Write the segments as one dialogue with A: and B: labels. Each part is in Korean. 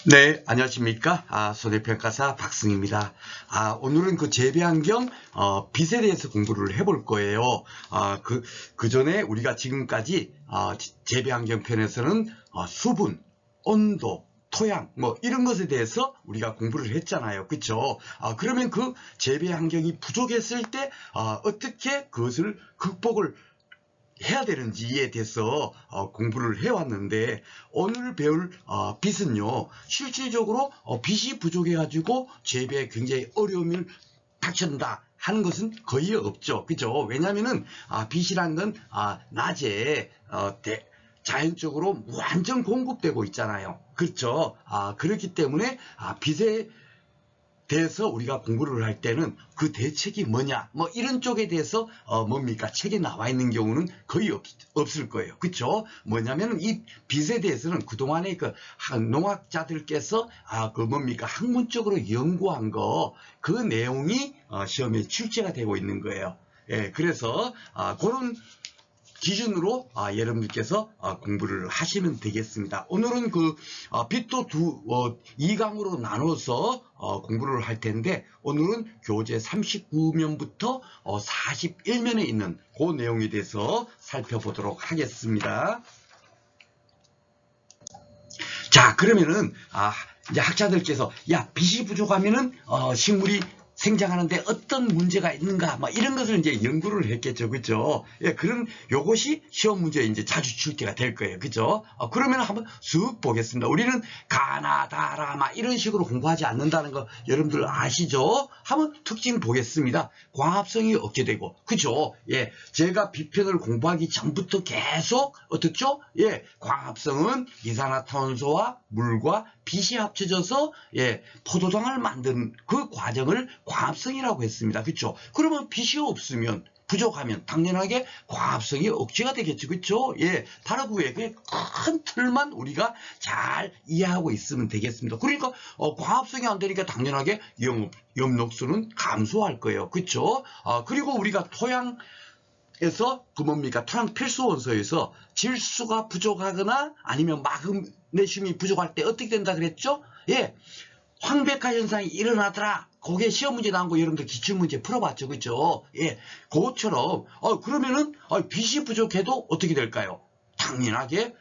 A: 네, 안녕하십니까. 손해평가사 박승입니다. 오늘은 그 재배환경, 빛에 대해서 공부를 해볼 거예요. 그 전에 우리가 지금까지, 재배환경 편에서는, 수분, 온도, 토양, 뭐, 이런 것에 대해서 우리가 공부를 했잖아요. 그쵸? 그러면 그 재배환경이 부족했을 때, 어떻게 그것을 극복을 해야 되는지에 대해서 공부를 해왔는데, 오늘 배울 빛은요, 실질적으로 빛이 부족해 가지고 재배에 굉장히 어려움을 닥친다 하는 것은 거의 없죠. 그죠? 왜냐면은 빛이란 건 낮에 자연적으로 완전 공급되고 있잖아요. 그렇죠? 그렇기 때문에 빛에 대해서 우리가 공부를 할 때는 그 대책이 뭐냐, 뭐 이런 쪽에 대해서 뭡니까, 책에 나와 있는 경우는 거의 없을 거예요. 그렇죠? 뭐냐면 이 빛에 대해서는 그동안에 그 농학자들께서 그 뭡니까, 학문적으로 연구한 그 내용이 시험에 출제가 되고 있는 거예요. 예, 그래서 그런 기준으로 여러분들께서 공부를 하시면 되겠습니다. 오늘은 그 빛도 2강으로 나눠서 공부를 할 텐데, 오늘은 교재 39면부터 41면에 있는 그 내용에 대해서 살펴보도록 하겠습니다. 자, 그러면은 이제 학자들께서 빛이 부족하면은 식물이 생장하는데 어떤 문제가 있는가, 뭐 이런 것을 이제 연구를 했겠죠. 그죠? 예, 그런 요것이 시험 문제에 이제 자주 출제가 될 거예요. 그죠? 그러면 한번 쑥 보겠습니다. 우리는 가나다라 막 이런 식으로 공부하지 않는다는 거 여러분들 아시죠? 한번 특징 보겠습니다. 광합성이 억제되고, 그죠? 예, 제가 빛편을 공부하기 전부터 계속 어떻죠? 예, 광합성은 이산화탄소와 물과 빛이 합쳐져서 포도당을 만드는 그 과정을 광합성이라고 했습니다. 그렇죠? 그러면 빛이 없으면, 부족하면 당연하게 광합성이 억제가 되겠죠. 그렇죠? 예, 바로 그 외에 큰 틀만 우리가 잘 이해하고 있으면 되겠습니다. 그러니까 광합성이 안 되니까 당연하게 엽록수는 감소할 거예요. 그렇죠? 그리고 우리가 토양에서 그 뭡니까, 토양 필수 원소에서 질소가 부족하거나 아니면 마그네슘이 부족할 때 어떻게 된다 그랬죠? 예, 황백화 현상이 일어나더라. 그게 시험 문제 나온 거 여러분들 기출문제 풀어봤죠. 그죠? 예, 그것처럼 그러면은 빛이 부족해도 어떻게 될까요? 당연하게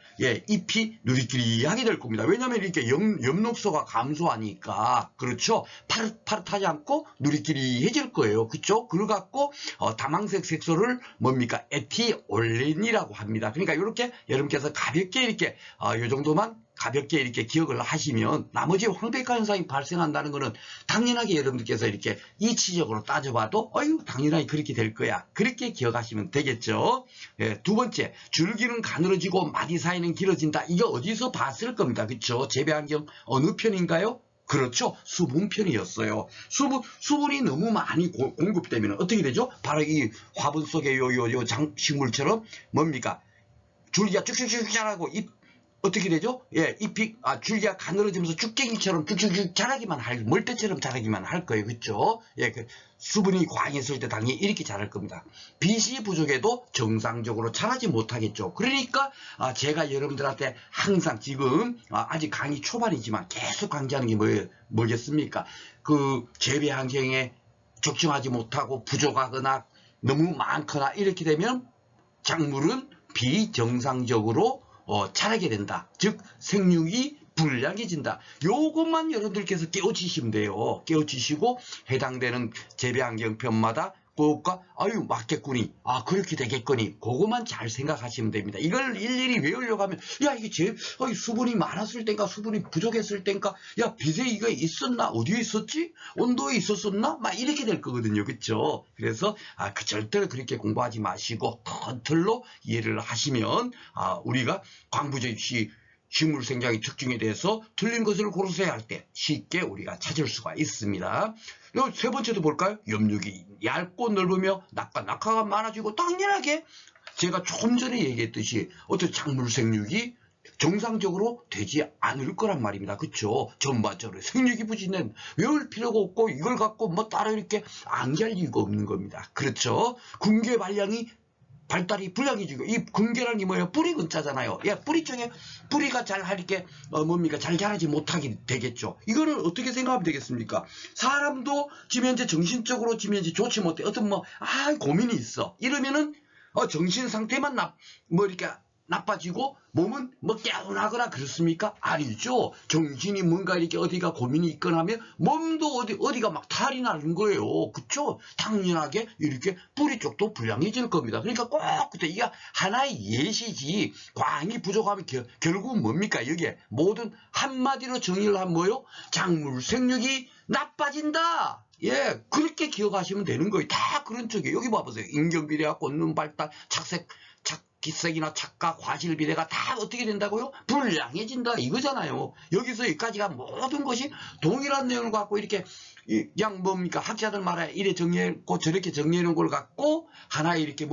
A: 잎이 누리끼리하게 될 겁니다. 왜냐하면 이렇게 엽록소가 감소하니까, 그렇죠? 파릇파릇하지 않고 누리끼리해질 거예요. 그렇죠? 그걸 갖고 다망색 색소를 뭡니까, 에티올린이라고 합니다. 그러니까 이렇게 여러분께서 가볍게 이렇게 이 정도만 가볍게 이렇게 기억을 하시면, 나머지 황백화 현상이 발생한다는 것은 당연하게 여러분들께서 이렇게 이치적으로 따져봐도 당연하게 그렇게 될 거야, 그렇게 기억하시면 되겠죠. 예, 두 번째, 줄기는 가늘어지고 마디 사이는 길어진다. 이게 어디서 봤을 겁니다. 그렇죠? 재배환경 어느 편인가요? 그렇죠. 수분편이었어요. 수분이 너무 많이 공급되면 어떻게 되죠? 바로 이 화분 속의 요 식물처럼 뭡니까, 줄기가 쭉쭉쭉 자라고 어떻게 되죠? 예, 잎이 줄기가 가늘어지면서 쭉갱이처럼 쭉쭉쭉 자라기만 멀대처럼 자라기만 할 거예요. 그렇죠? 예, 수분이 과잉했을 때 당연히 이렇게 자랄 겁니다. 빛이 부족해도 정상적으로 자라지 못하겠죠. 그러니까 제가 여러분들한테 항상 지금 아직 강의 초반이지만 계속 강조하는 게 뭐겠습니까? 그 재배 환경에 적정하지 못하고 부족하거나 너무 많거나 이렇게 되면 작물은 비정상적으로 자라게 된다. 즉 생육이 불량해진다. 요것만 여러분들께서 깨우치시면 돼요. 깨우치시고 해당되는 재배환경편마다 그것과 맞겠구니, 그렇게 되겠거니, 그것만 잘 생각하시면 됩니다. 이걸 일일이 외우려고 하면 이게 수분이 많았을 땐가 수분이 부족했을 땐가, 빛에 이거 있었나, 어디에 있었지, 온도에 있었었나, 막 이렇게 될 거거든요. 그렇죠? 그래서 절대로 그렇게 공부하지 마시고 큰 틀로 이해를 하시면 우리가 광부절시 식물 생장의 특징에 대해서 틀린 것을 고르셔야 할 때 쉽게 우리가 찾을 수가 있습니다. 세 번째도 볼까요? 엽육이 얇고 넓으며 낙하가 많아지고, 당연하게 제가 조금 전에 얘기했듯이 어떤 작물 생육이 정상적으로 되지 않을 거란 말입니다. 그렇죠? 전반적으로 생육이 부진은 외울 필요가 없고, 이걸 갖고 따로 이렇게 암기할 이유가 없는 겁니다. 그렇죠? 군계 발량이 발달이 불량해지고, 이 근계라는 게 뭐예요? 뿌리 근자잖아요. 예, 뿌리 쪽에 뿌리가 잘 이렇게 뭡니까? 잘 자라지 못하게 되겠죠. 이거는 어떻게 생각하면 되겠습니까? 사람도 지금 현재 정신적으로 지금 현재 좋지 못해. 어떤 고민이 있어. 이러면은 정신 상태만 이렇게 나빠지고 몸은 개운하거나 그렇습니까? 아니죠. 정신이 뭔가 이렇게 어디가 고민이 있거나 하면 몸도 어디가 막 탈이 나는 거예요. 그쵸? 당연하게 이렇게 뿌리 쪽도 불량해질 겁니다. 그러니까 꼭 그때 이게 하나의 예시지, 광이 부족하면 결국은 뭡니까? 여기에 모든 한마디로 정의를 하면 뭐요? 작물 생육이 나빠진다. 예, 그렇게 기억하시면 되는 거예요. 다 그런 쪽이에요. 여기 봐보세요. 인경비례와 꽃눈 발달, 기색이나 착각, 화실 비례가 다 어떻게 된다고요? 불량해진다 이거잖아요. 여기서 여기까지가 모든 것이 동일한 내용을 갖고 이렇게 그냥 학자들 말에 이래 정리했고 저렇게 정리해놓은 걸 갖고 하나의 이렇게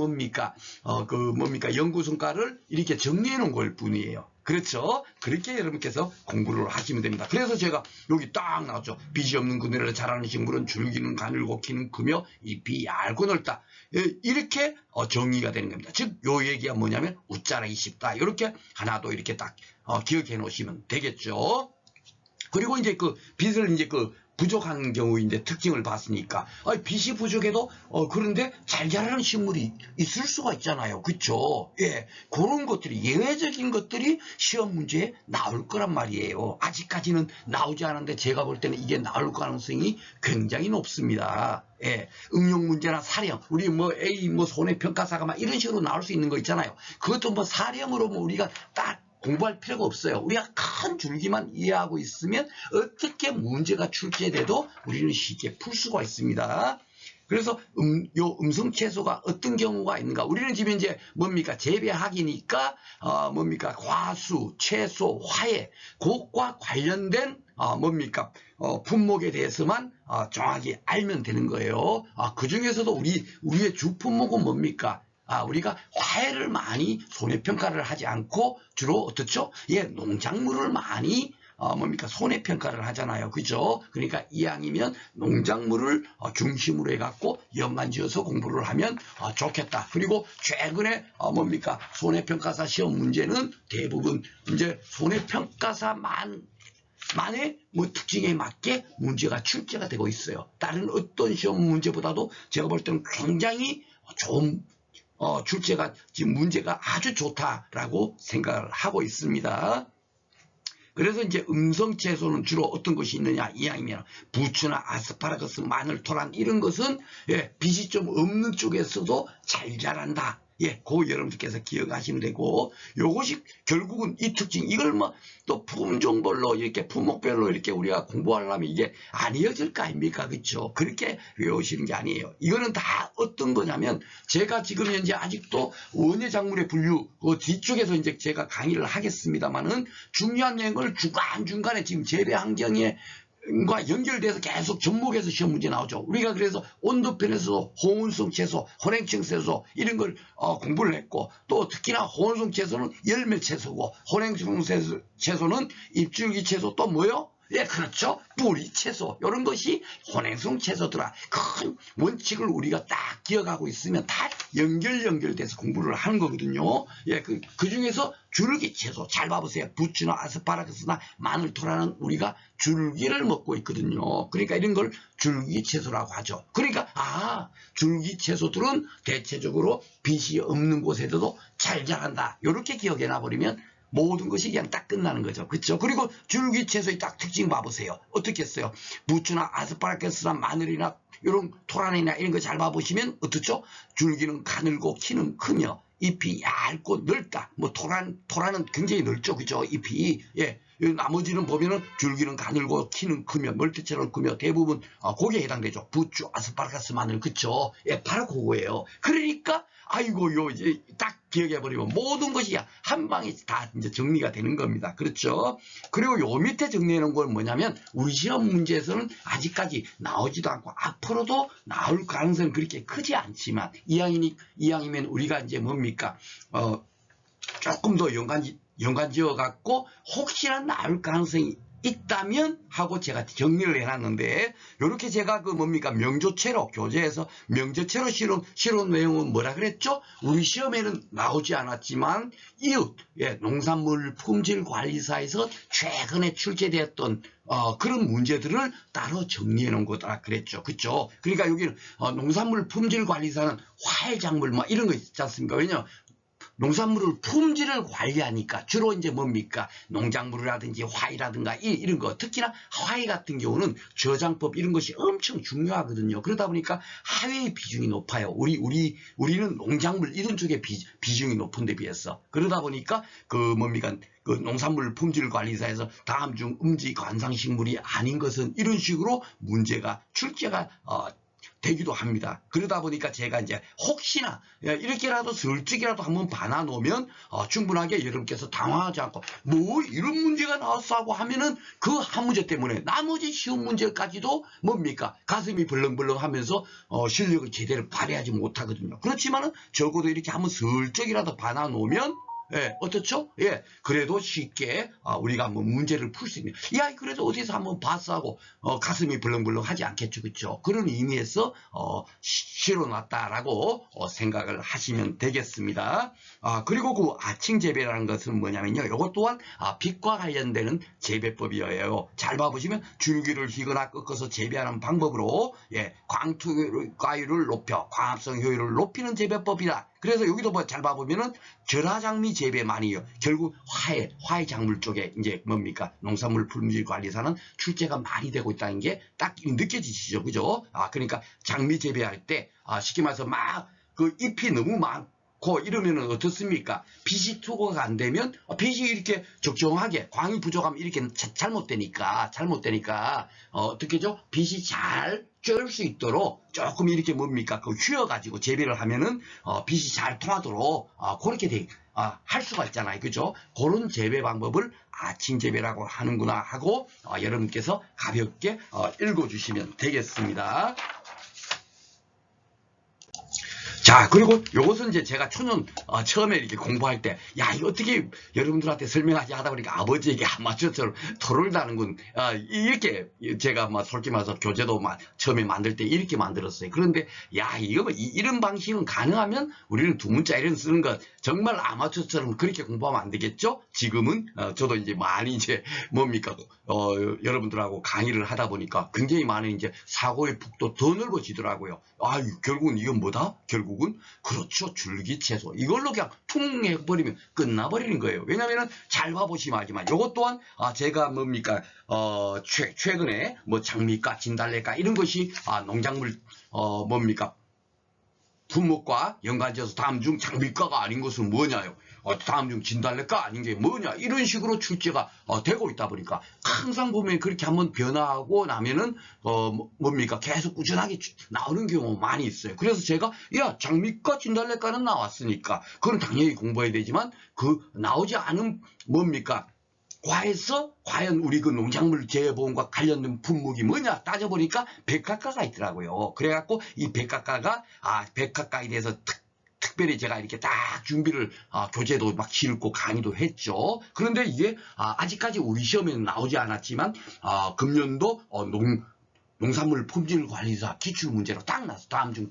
A: 연구 성과를 이렇게 정리해놓은 걸 뿐이에요. 그렇죠? 그렇게 여러분께서 공부를 하시면 됩니다. 그래서 제가 여기 딱 나왔죠. 빛이 없는 그늘에 자라는 식물은 줄기는 가늘고 키는 크며 잎이 얇고 넓다. 이렇게 정의가 되는 겁니다. 즉, 요 얘기가 뭐냐면 웃자라기 쉽다. 이렇게 하나도 이렇게 딱 기억해 놓으시면 되겠죠. 그리고 이제 빛을 부족한 경우인데 특징을 봤으니까 빛이 부족해도 그런데 잘 자라는 식물이 있을 수가 있잖아요. 그쵸? 예, 그런 것들이 예외적인 것들이 시험 문제에 나올 거란 말이에요. 아직까지는 나오지 않았는데 제가 볼 때는 이게 나올 가능성이 굉장히 높습니다. 예, 응용 문제나 사령, 우리 A 손해평가사가 막 이런 식으로 나올 수 있는 거 있잖아요. 그것도 사령으로 우리가 딱 공부할 필요가 없어요. 우리가 큰 줄기만 이해하고 있으면 어떻게 문제가 출제돼도 우리는 쉽게 풀 수가 있습니다. 그래서 요 음성 채소가 어떤 경우가 있는가? 우리는 지금 이제 재배학이니까 과수, 채소, 화해, 그것과 관련된 품목에 대해서만 정확히 알면 되는 거예요. 그 중에서도 우리의 주 품목은 뭡니까? 우리가 화해를 많이 손해평가를 하지 않고 주로 어떻죠? 예, 농작물을 많이 손해평가를 하잖아요. 그죠? 그러니까 이왕이면 농작물을 중심으로 해갖고 연관지어서 공부를 하면 좋겠다. 그리고 최근에 손해평가사 시험 문제는 대부분 이제 손해평가사만의 특징에 맞게 문제가 출제가 되고 있어요. 다른 어떤 시험 문제보다도 제가 볼 때는 굉장히 좋은 출제가 지금 문제가 아주 좋다라고 생각을 하고 있습니다. 그래서 이제 음성 채소는 주로 어떤 것이 있느냐 이왕이면 부추나 아스파라거스, 마늘, 토란 이런 것은 빛이 좀 없는 쪽에서도 잘 자란다. 예, 그거 여러분들께서 기억하시면 되고, 요것이 결국은 이 특징, 이걸 또 품종별로 이렇게 품목별로 이렇게 우리가 공부하려면 이게 안 이어질 거 아닙니까? 그쵸? 그렇게 외우시는 게 아니에요. 이거는 다 어떤 거냐면, 제가 지금 현재 아직도 원예 작물의 분류, 그 뒤쪽에서 이제 제가 강의를 하겠습니다만은, 중요한 내용을 중간중간에 지금 재배 환경에 과 연결돼서 계속 접목해서 시험 문제 나오죠. 우리가 그래서 온도편에서도 호응성 채소, 혼행성 채소 이런 걸 공부를 했고, 또 특히나 호응성 채소는 열매 채소고 혼행성 채소는 잎줄기 채소, 또 뭐요? 예, 그렇죠. 뿌리 채소. 이런 것이 혼행성 채소더라. 큰 원칙을 우리가 딱 기억하고 있으면 다 연결돼서 공부를 하는 거거든요. 예, 그 중에서 줄기 채소. 잘 봐보세요. 부추나 아스파라거스나 마늘, 토라는 우리가 줄기를 먹고 있거든요. 그러니까 이런 걸 줄기 채소라고 하죠. 그러니까, 줄기 채소들은 대체적으로 빛이 없는 곳에서도 잘 자란다. 이렇게 기억해 놔버리면 모든 것이 그냥 딱 끝나는 거죠. 그렇죠? 그리고 줄기 채소의 딱 특징 봐보세요. 어떻게 했어요? 부추나 아스파라거스나 마늘이나 이런 토란이나 이런 거 잘 봐보시면 어떻죠? 줄기는 가늘고 키는 크며 잎이 얇고 넓다. 토란은 굉장히 넓죠. 그죠? 잎이. 예. 나머지는 보면은 줄기는 가늘고 키는 크며 멀티처럼 크며 대부분 거기에 해당되죠. 부추, 아스파라거스, 마늘. 그쵸? 예, 바로 그거예요. 그러니까 이제 딱 기억해버리면 모든 것이 한 방에 다 이제 정리가 되는 겁니다. 그렇죠? 그리고 요 밑에 정리해놓은 건 뭐냐면 우리 시험 문제에서는 아직까지 나오지도 않고 앞으로도 나올 가능성은 그렇게 크지 않지만 이왕이면 우리가 이제 조금 더 연관지어 갖고 혹시나 나올 가능성이 있다면 하고 제가 정리를 해놨는데, 요렇게 제가 그 뭡니까 명조체로 교재에서 명조체로 실은 내용은 뭐라 그랬죠? 우리 시험에는 나오지 않았지만 이웃 농산물 품질관리사에서 최근에 출제되었던 그런 문제들을 따로 정리해 놓은 거다 그랬죠. 그쵸? 그러니까 여기는 농산물 품질관리사는 화훼작물 뭐 이런 거 있지 않습니까? 왜냐 농산물을 품질을 관리하니까 주로 이제 뭡니까 농작물이라든지 화이라든가 이런 거, 특히나 화이 같은 경우는 저장법 이런 것이 엄청 중요하거든요. 그러다 보니까 화훼의 비중이 높아요. 우리는 농작물 이런 쪽에 비중이 높은 데 비해서. 그러다 보니까 그 뭡니까 그 농산물 품질관리사에서 다음 중 음지 관상식물이 아닌 것은 이런 식으로 문제가 출제가 되기도 합니다. 그러다 보니까 제가 이제 혹시나 이렇게라도 슬쩍이라도 한번 봐놔 놓으면 충분하게 여러분께서 당황하지 않고 뭐 이런 문제가 나왔어 하고 하면은 그 한 문제 때문에 나머지 쉬운 문제까지도 뭡니까 가슴이 벌렁벌렁 하면서 실력을 제대로 발휘하지 못하거든요. 그렇지만은 적어도 이렇게 한번 슬쩍이라도 봐놔 놓으면 어떻죠? 그래도 쉽게 우리가 한번 문제를 풀 수 있는. 그래도 어디서 한번 봤어 하고 가슴이 벌렁벌렁 하지 않겠죠, 그렇죠? 그런 의미에서 실어놨다라고 생각을 하시면 되겠습니다. 그리고 그 아칭 재배라는 것은 뭐냐면요, 이것 또한 빛과 관련되는 재배법이에요. 잘 봐보시면 줄기를 휘거나 꺾어서 재배하는 방법으로 광투과율을 높여 광합성 효율을 높이는 재배법이다. 그래서 여기도 뭐 잘 봐보면은 절하장미 재배만이요. 결국 화훼 작물 쪽에 이제 뭡니까 농산물 품질관리사는 출제가 많이 되고 있다는 게 딱 느껴지시죠, 그죠? 그러니까 장미 재배할 때 쉽게 말해서 막 그 잎이 너무 많고 이러면은 어떻습니까? 빛이 투과가 안 되면 빛이 이렇게 적정하게 광이 부족하면 이렇게 잘못되니까 어떻게죠? 빛이 잘 쬐을 수 있도록 조금 이렇게 뭡니까 그 휘어가지고 재배를 하면은 빛이 잘 통하도록 그렇게 할 수가 있잖아요, 그죠? 그런 재배 방법을 아침 재배라고 하는구나 하고 여러분께서 가볍게 읽어주시면 되겠습니다. 자, 그리고 요것은 이제 제가 초년 처음에 이렇게 공부할 때 이거 어떻게 여러분들한테 설명하지 하다 보니까 아버지에게 아마추어처럼 토를 다는군 이렇게 제가 솔직히 말해서 교재도 처음에 만들 때 이렇게 만들었어요. 그런데 이런 방식은 가능하면 우리는 두 문자 이런 쓰는 것 정말 아마추어처럼 그렇게 공부하면 안 되겠죠? 지금은 저도 이제 많이 이제 뭡니까 여러분들하고 강의를 하다 보니까 굉장히 많은 이제 사고의 폭도 더 넓어지더라고요. 결국은 이건 뭐다? 결국은 그렇죠, 줄기채소. 이걸로 그냥 퉁 해버리면 끝나버리는 거예요. 왜냐면은 잘 봐보시면 알지만 이것 또한 제가 뭡니까 최근에 뭐 장미과 진달래과 이런 것이 농작물 뭡니까 품목과 연관지어서 다음 중 장미과가 아닌 것은 뭐냐요? 다음 중 진달래과 아닌 게 뭐냐? 이런 식으로 출제가 되고 있다 보니까 항상 보면 그렇게 한번 변화하고 나면은 뭡니까 계속 꾸준하게 나오는 경우가 많이 있어요. 그래서 제가 장미과 진달래과는 나왔으니까 그건 당연히 공부해야 되지만 그 나오지 않은 뭡니까 과에서 과연 우리 그 농작물 재배보험과 관련된 품목이 뭐냐 따져보니까 백학과가 있더라고요. 그래갖고 이 백학과가 백학과에 대해서 특별히 제가 이렇게 딱 준비를 교재도 막 실고 강의도 했죠. 그런데 이게 아직까지 우리 시험에는 나오지 않았지만 금년도 농산물 품질관리사 기출문제로 딱 나왔어. 다음 중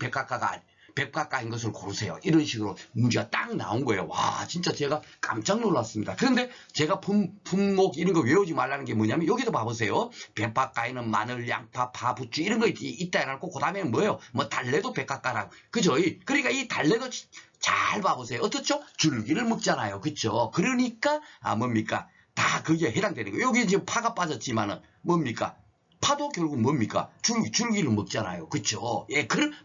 A: 백학과인 것을 고르세요. 이런 식으로 문제가 딱 나온 거예요. 와, 진짜 제가 깜짝 놀랐습니다. 그런데 제가 품목 이런 거 외우지 말라는 게 뭐냐면 여기도 봐보세요. 백학과에는 마늘, 양파, 파, 부추 이런 거 있다 해놓고 그 다음에는 뭐예요? 뭐 달래도 백학과라고. 그죠? 그러니까 이 달래도 잘 봐보세요. 어떻죠? 줄기를 먹잖아요. 그쵸? 그러니까 뭡니까? 다 거기에 해당되는 거예요. 여기 지금 파가 빠졌지만은 뭡니까? 파도 결국 뭡니까? 줄기를 먹잖아요. 그쵸?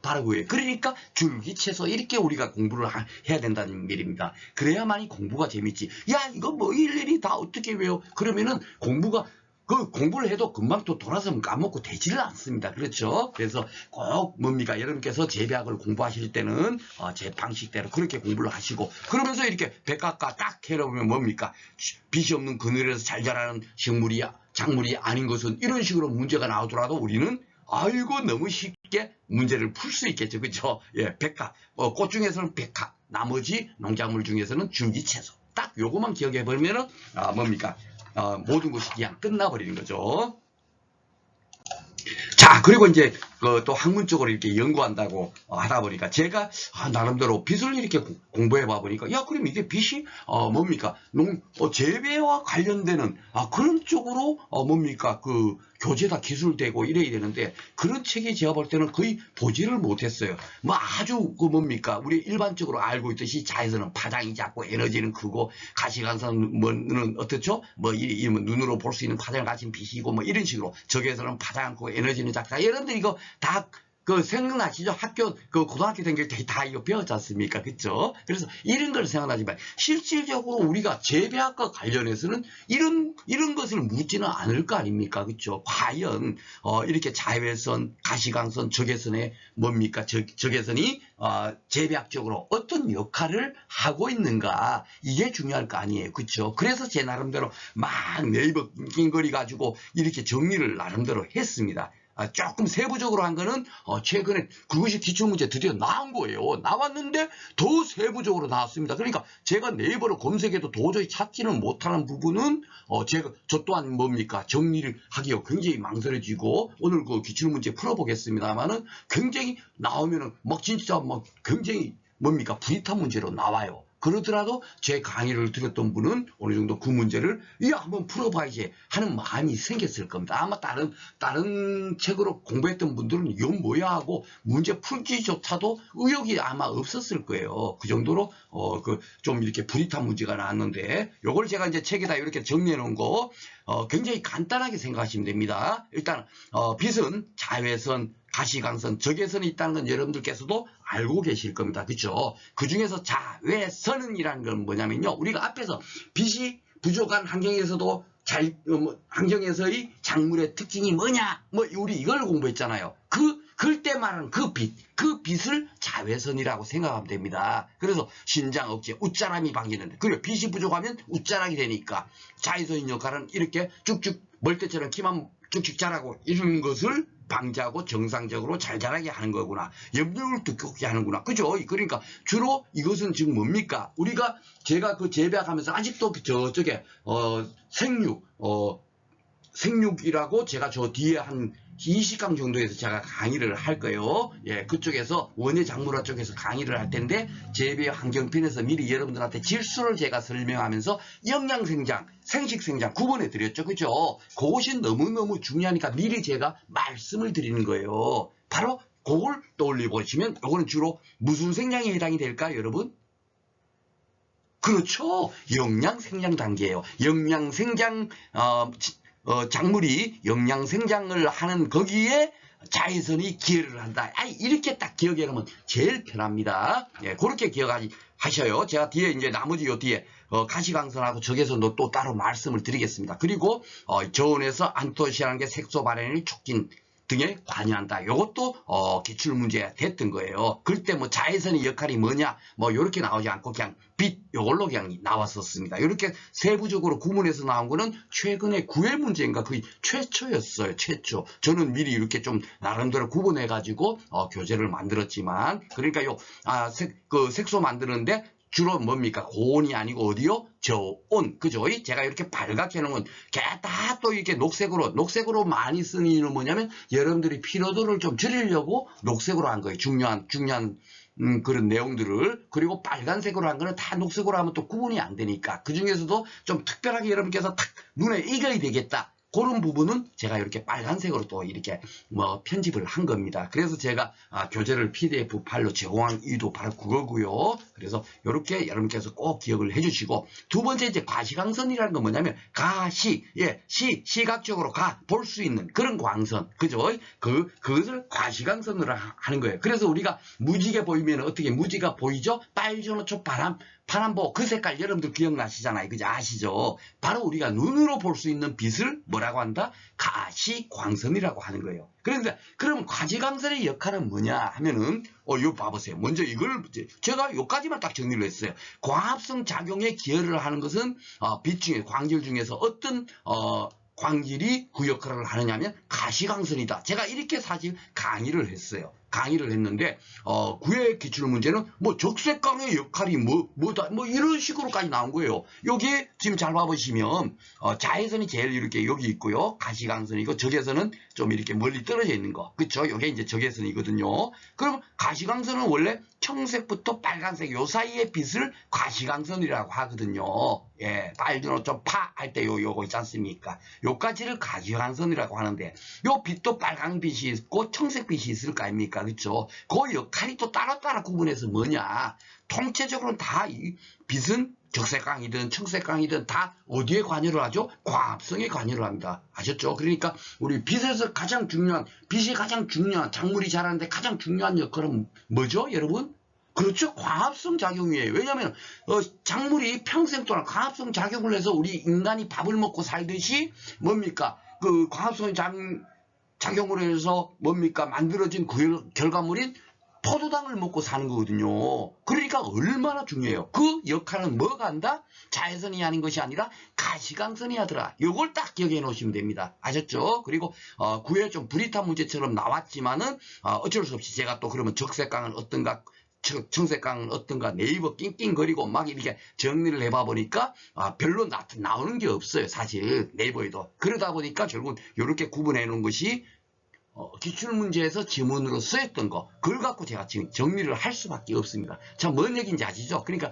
A: 바로 그거예요. 그러니까 줄기, 채소 이렇게 우리가 공부를 해야 된다는 말입니다. 그래야만이 공부가 재밌지. 이거 뭐 일일이 다 어떻게 외워? 그러면은 공부를 해도 금방 또 돌아서면 까먹고 되지를 않습니다. 그렇죠? 그래서 꼭 뭡니까? 여러분께서 재배학을 공부하실 때는 제 방식대로 그렇게 공부를 하시고 그러면서 이렇게 백학과 딱 해보면 뭡니까? 빛이 없는 그늘에서 잘 자라는 작물이 아닌 것은 이런 식으로 문제가 나오더라도 우리는 너무 쉽게 문제를 풀 수 있겠죠. 그렇죠? 백학. 꽃 중에서는 백학. 나머지 농작물 중에서는 줄기채소. 딱 요거만 기억해 버리면은 뭡니까? 모든 것이 그냥 끝나버리는 거죠. 자, 그리고 이제 또 학문적으로 이렇게 연구한다고 하다 보니까 제가 나름대로 빚을 이렇게 공부해 봐 보니까 야, 그럼 이게 빚이 뭡니까? 재배와 관련되는 그런 쪽으로 뭡니까? 그 교재다 기술되고 이래야 되는데 그런 책이 제가 볼 때는 거의 보지를 못했어요. 뭐 아주 그 뭡니까? 우리 일반적으로 알고 있듯이 자에서는 파장이 작고 에너지는 크고 가시광선은 어떻죠? 뭐 눈으로 볼 수 있는 파장을 가진 빛이고 뭐 이런 식으로 적에서는 파장 크고 에너지는 작다. 여러분들 이거 다 그 생각나시죠? 학교 그 고등학교 다닐 때 다 이거 배웠지 않습니까? 그쵸? 그래서 이런 걸 생각나지만 실질적으로 우리가 재배학과 관련해서는 이런 것을 묻지는 않을 거 아닙니까? 그쵸? 과연 이렇게 자외선, 가시광선, 적외선의 뭡니까? 적외선이 재배학적으로 어떤 역할을 하고 있는가, 이게 중요할 거 아니에요. 그쵸? 그래서 제 나름대로 막 네이버 낑거리 가지고 이렇게 정리를 나름대로 했습니다. 조금 세부적으로 한 거는 최근에 그것이 기출문제 드디어 나온 거예요. 나왔는데 더 세부적으로 나왔습니다. 그러니까 제가 네이버로 검색해도 도저히 찾지는 못하는 부분은 저 또한 뭡니까? 정리를 하기가 굉장히 망설여지고 오늘 그 기출문제 풀어보겠습니다만은 굉장히 나오면은 막 진짜 막 굉장히 뭡니까? 불이탄 문제로 나와요. 그러더라도 제 강의를 들었던 분은 어느 정도 그 문제를 한번 풀어봐야지 하는 마음이 생겼을 겁니다. 아마 다른 책으로 공부했던 분들은 이건 뭐야 하고 문제 풀기조차도 의욕이 아마 없었을 거예요. 그 정도로 좀 이렇게 불이탄 문제가 나왔는데 요걸 제가 이제 책에다 이렇게 정리해 놓은 거 굉장히 간단하게 생각하시면 됩니다. 일단 빛은 자외선, 가시광선, 적외선이 있다는 건 여러분들께서도 알고 계실 겁니다. 그렇죠? 그 중에서 자외선이라는 건 뭐냐면요. 우리가 앞에서 빛이 부족한 환경에서도 환경에서의 작물의 특징이 뭐냐? 우리 이걸 공부했잖아요. 그때 말하는 그 빛을 자외선이라고 생각하면 됩니다. 그래서 신장, 억제, 웃자람이 방지는데, 그리고 빛이 부족하면 웃자락이 되니까 자외선의 역할은 이렇게 쭉쭉 멀대처럼 키만 쭉쭉 자라고 이런 것을 방지하고 정상적으로 잘 자라게 하는 거구나. 염력을 두껍게 하는구나. 그죠? 그러니까 주로 이것은 지금 뭡니까? 제가 그 재배학하면서 아직도 저쪽에 생육이라고 제가 저 뒤에 한 20강 정도에서 제가 강의를 할 거예요. 예, 그쪽에서 원예 작물화 쪽에서 강의를 할 텐데 재배 환경편에서 미리 여러분들한테 질수를 제가 설명하면서 영양생장, 생식생장 구분해 드렸죠. 그죠? 그것이 너무너무 중요하니까 미리 제가 말씀을 드리는 거예요. 바로 그걸 떠올려 보시면 이거는 주로 무슨 생장에 해당이 될까요, 여러분? 그렇죠. 영양생장 단계예요. 영양생장 작물이 영양생장을 하는 거기에 자외선이 기여를 한다. 이렇게 딱 기억해 놓으면 제일 편합니다. 예, 그렇게 기억하셔요. 제가 뒤에 이제 나머지 요 뒤에 가시광선하고 적외선도 또 따로 말씀을 드리겠습니다. 그리고 저온에서 안토시아라는 게 색소 발현을 촉진 등에 관여한다. 이것도 기출문제가 됐던 거예요. 그때 뭐 자외선의 역할이 뭐냐 요렇게 나오지 않고 그냥 빛 요걸로 그냥 나왔었습니다. 이렇게 세부적으로 구분해서 나온 거는 최근에 9회 문제인가 거의 최초였어요. 최초. 저는 미리 이렇게 좀 나름대로 구분해 가지고 교재를 만들었지만, 그러니까 색소 만드는데 주로 뭡니까? 고온이 아니고 어디요? 저온. 그죠? 제가 이렇게 빨갛게 해놓은 건 다 또 이렇게 녹색으로 많이 쓰는 이유는 뭐냐면 여러분들이 피로도를 좀 줄이려고 녹색으로 한 거예요. 중요한 그런 내용들을. 그리고 빨간색으로 한 거는 다 녹색으로 하면 또 구분이 안 되니까. 그 중에서도 좀 특별하게 여러분께서 탁 눈에 익어야 되겠다. 그런 부분은 제가 이렇게 빨간색으로 또 이렇게 편집을 한 겁니다. 그래서 제가 교재를 PDF 파일로 제공한 이유도 바로 그거고요. 그래서 이렇게 여러분께서 꼭 기억을 해주시고, 두 번째 이제 가시광선이라는 건 뭐냐면 시각적으로 볼 수 있는 그런 광선, 그죠? 그것을 가시광선으로 하는 거예요. 그래서 우리가 무지개 보이면 어떻게 무지개가 보이죠? 빨주노초 파란보, 그 색깔 여러분들 기억나시잖아요. 그죠? 아시죠? 바로 우리가 눈으로 볼 수 있는 빛을 뭐라고 한다? 가시광선이라고 하는 거예요. 그럼 가시광선의 역할은 뭐냐 하면은 이거 봐보세요. 먼저 이걸 제가 여기까지만 딱 정리를 했어요. 광합성 작용에 기여를 하는 것은 빛 중에 광질 중에서 어떤 광질이 그 역할을 하느냐면 가시광선이다. 제가 이렇게 사실 강의를 했어요. 강의를 했는데 구의 기출문제는 뭐 적색강의 역할이 뭐다 뭐 이런 식으로까지 나온 거예요. 여기에 지금 잘 봐보시면 자외선이 제일 이렇게 여기 있고요. 가시광선이고 적외선은 좀 이렇게 멀리 떨어져 있는 거. 그쵸? 이게 이제 적외선이거든요. 그럼 가시광선은 원래 청색부터 빨간색 요 사이의 빛을 가시광선이라고 하거든요. 예, 빨주노 좀 파 할 때 요거 있지 않습니까? 요까지를 가시광선이라고 하는데 요 빛도 빨간빛이 있고 청색빛이 있을 거 아닙니까? 그쵸? 그 역할이 또 따로따로 구분해서 뭐냐? 통체적으로는 다 이 빛은 적색광이든 청색광이든 다 어디에 관여를 하죠? 광합성에 관여를 합니다. 아셨죠? 그러니까 우리 빛에서 가장 중요한, 빛이 가장 중요한, 작물이 자라는데 가장 중요한 역할은 뭐죠, 여러분? 그렇죠. 광합성 작용이에요. 왜냐하면 작물이 평생 동안 광합성 작용을 해서 우리 인간이 밥을 먹고 살듯이 뭡니까? 그 광합성 작용으로 해서 뭡니까? 만들어진 그 결과물인 포도당을 먹고 사는 거거든요. 그러니까 얼마나 중요해요. 그 역할은 뭐가 한다? 자외선이 하는 것이 아니라 가시광선이 하더라. 요걸 딱 기억해 놓으시면 됩니다. 아셨죠? 그리고 구에 좀 불이탄 문제처럼 나왔지만은 어쩔 수 없이 제가 또 그러면 적색광은 어떤가, 청색광은 어떤가 네이버 낑낑거리고 막 이렇게 정리를 해봐 보니까 별로 나오는 게 없어요. 사실 네이버에도. 그러다 보니까 결국 이렇게 구분해 놓은 것이 기출문제에서 지문으로 쓰였던 거, 그걸 갖고 제가 지금 정리를 할 수밖에 없습니다. 참, 뭔 얘기인지 아시죠? 그러니까,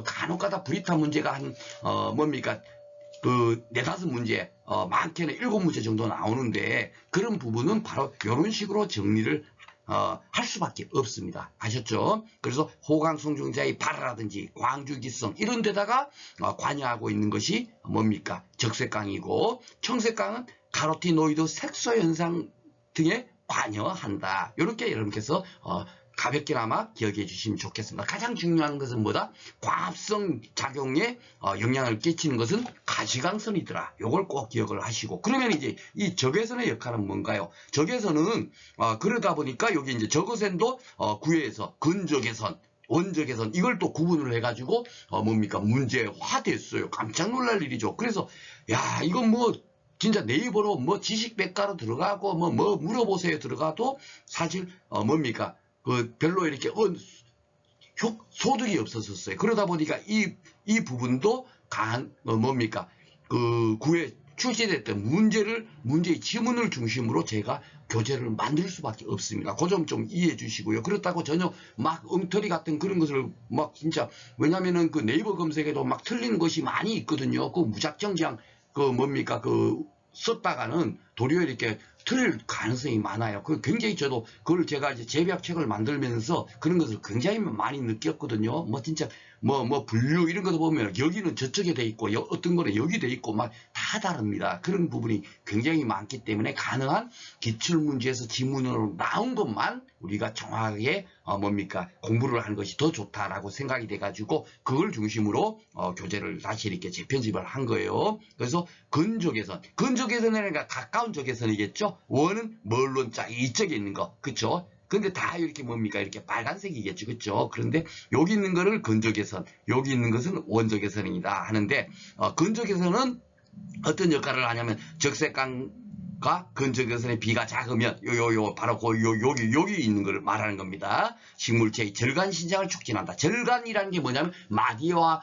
A: 간혹가다 불이탄 문제가 뭡니까? 네다섯 문제, 많게는 7문제 정도 나오는데, 그런 부분은 바로 이런 식으로 정리를 할 수밖에 없습니다. 아셨죠? 그래서 호강성중자의 발화라든지 광주기성 이런 데다가 관여하고 있는 것이 뭡니까? 적색광이고, 청색광은 카로티노이드 색소 현상 등에 관여한다. 이렇게 여러분께서 가볍게나마 기억해 주시면 좋겠습니다. 가장 중요한 것은 뭐다? 광합성 작용에 영향을 끼치는 것은 가시광선이더라. 요걸 꼭 기억을 하시고, 그러면 이제 이 적외선의 역할은 뭔가요? 적외선은 그러다 보니까 여기 이제 적외선도 구에서 근적외선, 원적외선 이걸 또 구분을 해가지고 뭡니까? 문제화됐어요. 깜짝 놀랄 일이죠. 그래서 야, 이건 뭐 진짜 네이버로 뭐 지식백과로 들어가고 뭐 물어보세요 들어가도 사실 뭡니까? 별로 이렇게 소득이 없었어요. 그러다 보니까 이 부분도 뭡니까? 구에 출제됐던 문제의 지문을 중심으로 제가 교재를 만들 수밖에 없습니다. 그 점 좀 이해해 주시고요. 그렇다고 전혀 막 엉터리 같은 그런 것을 막 진짜, 왜냐면은 그 네이버 검색에도 막 틀린 것이 많이 있거든요. 그 무작정 그냥 뭡니까? 썼다가는 도리어 이렇게 틀릴 가능성이 많아요. 굉장히 저도 그걸 제가 이제 재배학책을 만들면서 그런 것을 굉장히 많이 느꼈거든요. 뭐 진짜 분류 이런 것도 보면 여기는 저쪽에 돼 있고 어떤 거는 여기 돼 있고 막 다 다릅니다. 그런 부분이 굉장히 많기 때문에 가능한 기출문제에서 지문으로 나온 것만 우리가 정확하게 뭡니까? 공부를 하는 것이 더 좋다라고 생각이 돼가지고 그걸 중심으로 교재를 다시 이렇게 재편집을 한 거예요. 그래서 근적외선이니까 가까운 적외선이겠죠. 원은 멀론자 이쪽에 있는 거, 그쵸? 근데 다 이렇게 뭡니까? 이렇게 빨간색이겠죠. 그쵸? 그런데 여기 있는 거를 근적외선, 여기 있는 것은 원적외선이다 하는데, 근적외선은 어떤 역할을 하냐면, 적색광과 근적외선의 비가 작으면, 바로 여기 있는 걸 말하는 겁니다. 식물체의 절간 신장을 촉진한다. 절간이라는 게 뭐냐면, 마디와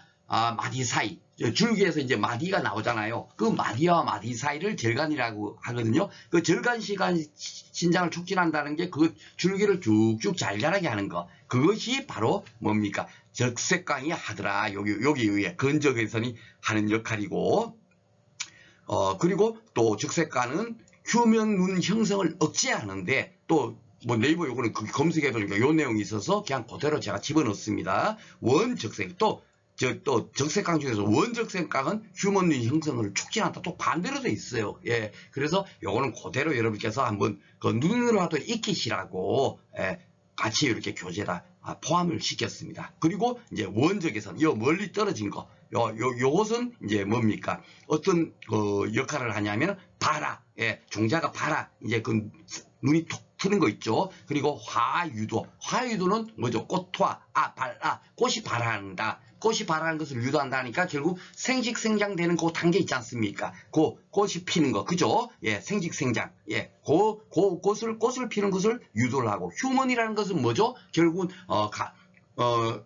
A: 마디 사이, 줄기에서 이제 마디가 나오잖아요. 그 마디와 마디 사이를 절간이라고 하거든요. 그 절간 신장을 촉진한다는 게 그 줄기를 쭉쭉 잘 자라게 하는 거. 그것이 바로 뭡니까? 적색광이 하더라. 여기 위에 근적외선이 하는 역할이고, 그리고 또 적색광은 휴면눈 형성을 억제하는데, 또 뭐 네이버 요거는 검색해보니까 요 내용이 있어서 그냥 그대로 제가 집어넣습니다. 원적색, 또 적색광 중에서 원적색광은 휴먼눈 형성을 촉진한다. 또 반대로 돼 있어요. 예. 그래서 요거는 그대로 여러분께서 한번 눈으로라도 익히시라고, 같이 이렇게 교재에다 포함을 시켰습니다. 그리고 이제 원적외선, 멀리 떨어진 거, 요것은 이제 뭡니까? 어떤 역할을 하냐면, 종자가 이제 눈이 톡 푸는 거 있죠. 그리고 화유도. 화유도는 뭐죠? 꽃화, 꽃이 발한다. 꽃이 발하는 것을 유도한다니까 결국 생식생장되는 그 단계 있지 않습니까? 그 꽃이 피는 거, 그죠? 예, 생식생장. 예, 꽃을 피는 것을 유도를 하고, 휴먼이라는 것은 뭐죠? 결국은,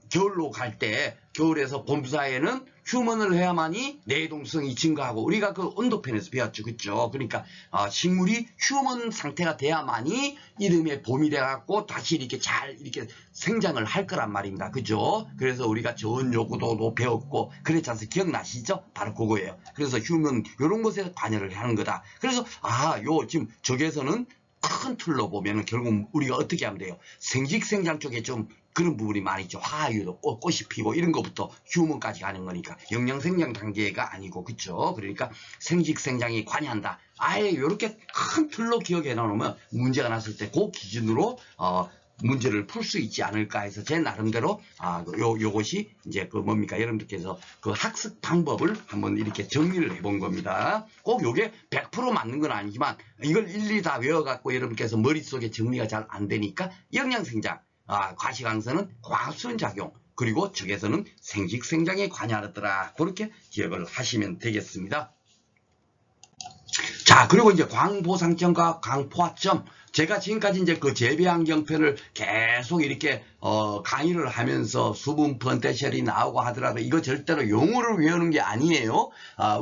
A: 겨울로 갈 때, 겨울에서 봄 사이에는 휴먼을 해야만이 내동성이 증가하고, 우리가 그 온도편에서 배웠죠. 그죠? 그러니까, 식물이 휴먼 상태가 돼야만이 이름에 봄이 돼갖고 다시 이렇게 잘 이렇게 생장을 할 거란 말입니다. 그죠? 그래서 우리가 저온요구도도 배웠고, 그랬지 않습니까? 기억나시죠? 바로 그거예요. 그래서 휴먼, 요런 것에 관여를 하는 거다. 그래서, 지금 저기에서는 큰 틀로 보면은 결국 우리가 어떻게 하면 돼요? 생식생장 쪽에 좀 그런 부분이 많이 있죠. 화유도 꽃이 피고 이런 것부터 휴먼까지 가는 거니까 영양생장 단계가 아니고, 그쵸? 그러니까 생식생장이 관여한다. 아예 이렇게 큰 틀로 기억해 놓으면 문제가 났을 때 그 기준으로 문제를 풀 수 있지 않을까 해서 제 나름대로 요것이 이제 그 뭡니까, 여러분들께서 그 학습 방법을 한번 이렇게 정리를 해본 겁니다. 꼭 요게 100% 맞는 건 아니지만 이걸 일일이 다 외워갖고 여러분께서 머릿속에 정리가 잘 안 되니까 영양생장, 과시광선은 과합수원 작용, 그리고 적에서는 생식생장에 관여하더라. 그렇게 기억을 하시면 되겠습니다. 자, 그리고 이제 광보상점과 광포화점. 제가 지금까지 이제 그 재배환경편을 계속 이렇게 강의를 하면서 수분 펀테셜이 나오고 하더라도 이거 절대로 용어를 외우는 게 아니에요.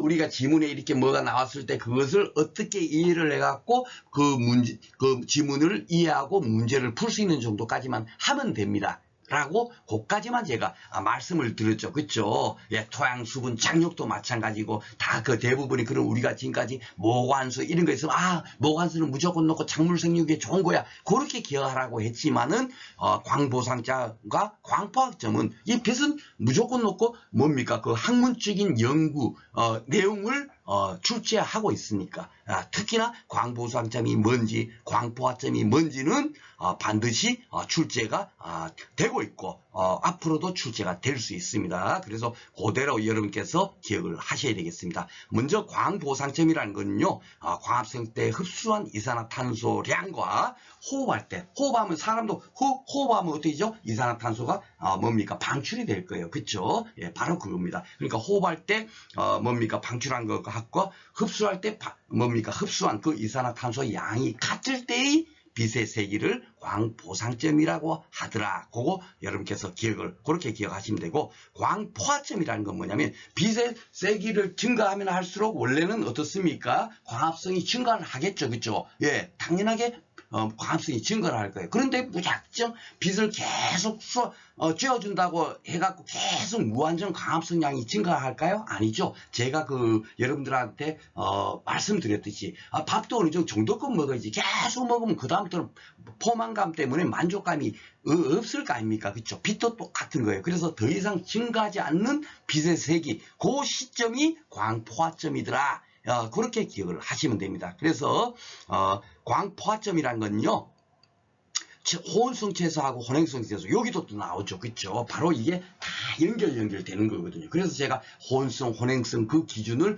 A: 우리가 지문에 이렇게 뭐가 나왔을 때 그것을 어떻게 이해를 해갖고 그 지문을 이해하고 문제를 풀 수 있는 정도까지만 하면 됩니다. 라고 그까지만 제가 말씀을 드렸죠. 그쵸? 예, 토양, 수분, 장력도 마찬가지고 다 그 대부분이 그런 우리가 지금까지 모관수 이런 거 있으면 모관수는 무조건 넣고 작물 생육에 좋은 거야. 그렇게 기억하라고 했지만은 광보상자과 광포학점은 이 빛은 무조건 넣고 뭡니까? 그 학문적인 연구 내용을 출제하고 있으니까 특히나 광보상점이 뭔지 광포화점이 뭔지는 반드시 출제가 되고 있고 앞으로도 출제가 될 수 있습니다. 그래서 그대로 여러분께서 기억을 하셔야 되겠습니다. 먼저 광보상점이라는 거는요, 광합성 때 흡수한 이산화탄소량과 호흡할 때, 호흡하면 사람도 호흡하면 어떻게 되죠? 이산화탄소가 뭡니까? 방출이 될 거예요. 그쵸? 예, 바로 그겁니다. 그러니까 호흡할 때 뭡니까? 방출한 것과 흡수할 때 뭡니까? 흡수한 그 이산화탄소 양이 같을 때의 빛의 세기를 광보상점이라고 하더라. 그거 여러분께서 그렇게 기억하시면 되고, 광포화점이라는 건 뭐냐면 빛의 세기를 증가하면 할수록 원래는 어떻습니까? 광합성이 증가를 하겠죠. 그죠? 예, 당연하게 광합성이 증가를 할 거예요. 그런데 무작정 빛을 계속 쬐어준다고 해갖고 계속 무한정 광합성 양이 증가할까요? 아니죠. 제가 여러분들한테 말씀드렸듯이 밥도 어느 정도껏 먹어야지 계속 먹으면 그 다음부터는 포만감 때문에 만족감이 없을 거 아닙니까? 그쵸? 빛도 똑같은 거예요. 그래서 더 이상 증가하지 않는 빛의 세기, 그 시점이 광포화점이더라. 그렇게 기억을 하시면 됩니다. 그래서 광포화점이란 건요, 호온성 채소하고 혼행성 채소, 여기도 또 나오죠. 그쵸? 바로 이게 다 연결되는 거거든요. 그래서 제가 호온성, 혼행성 그 기준을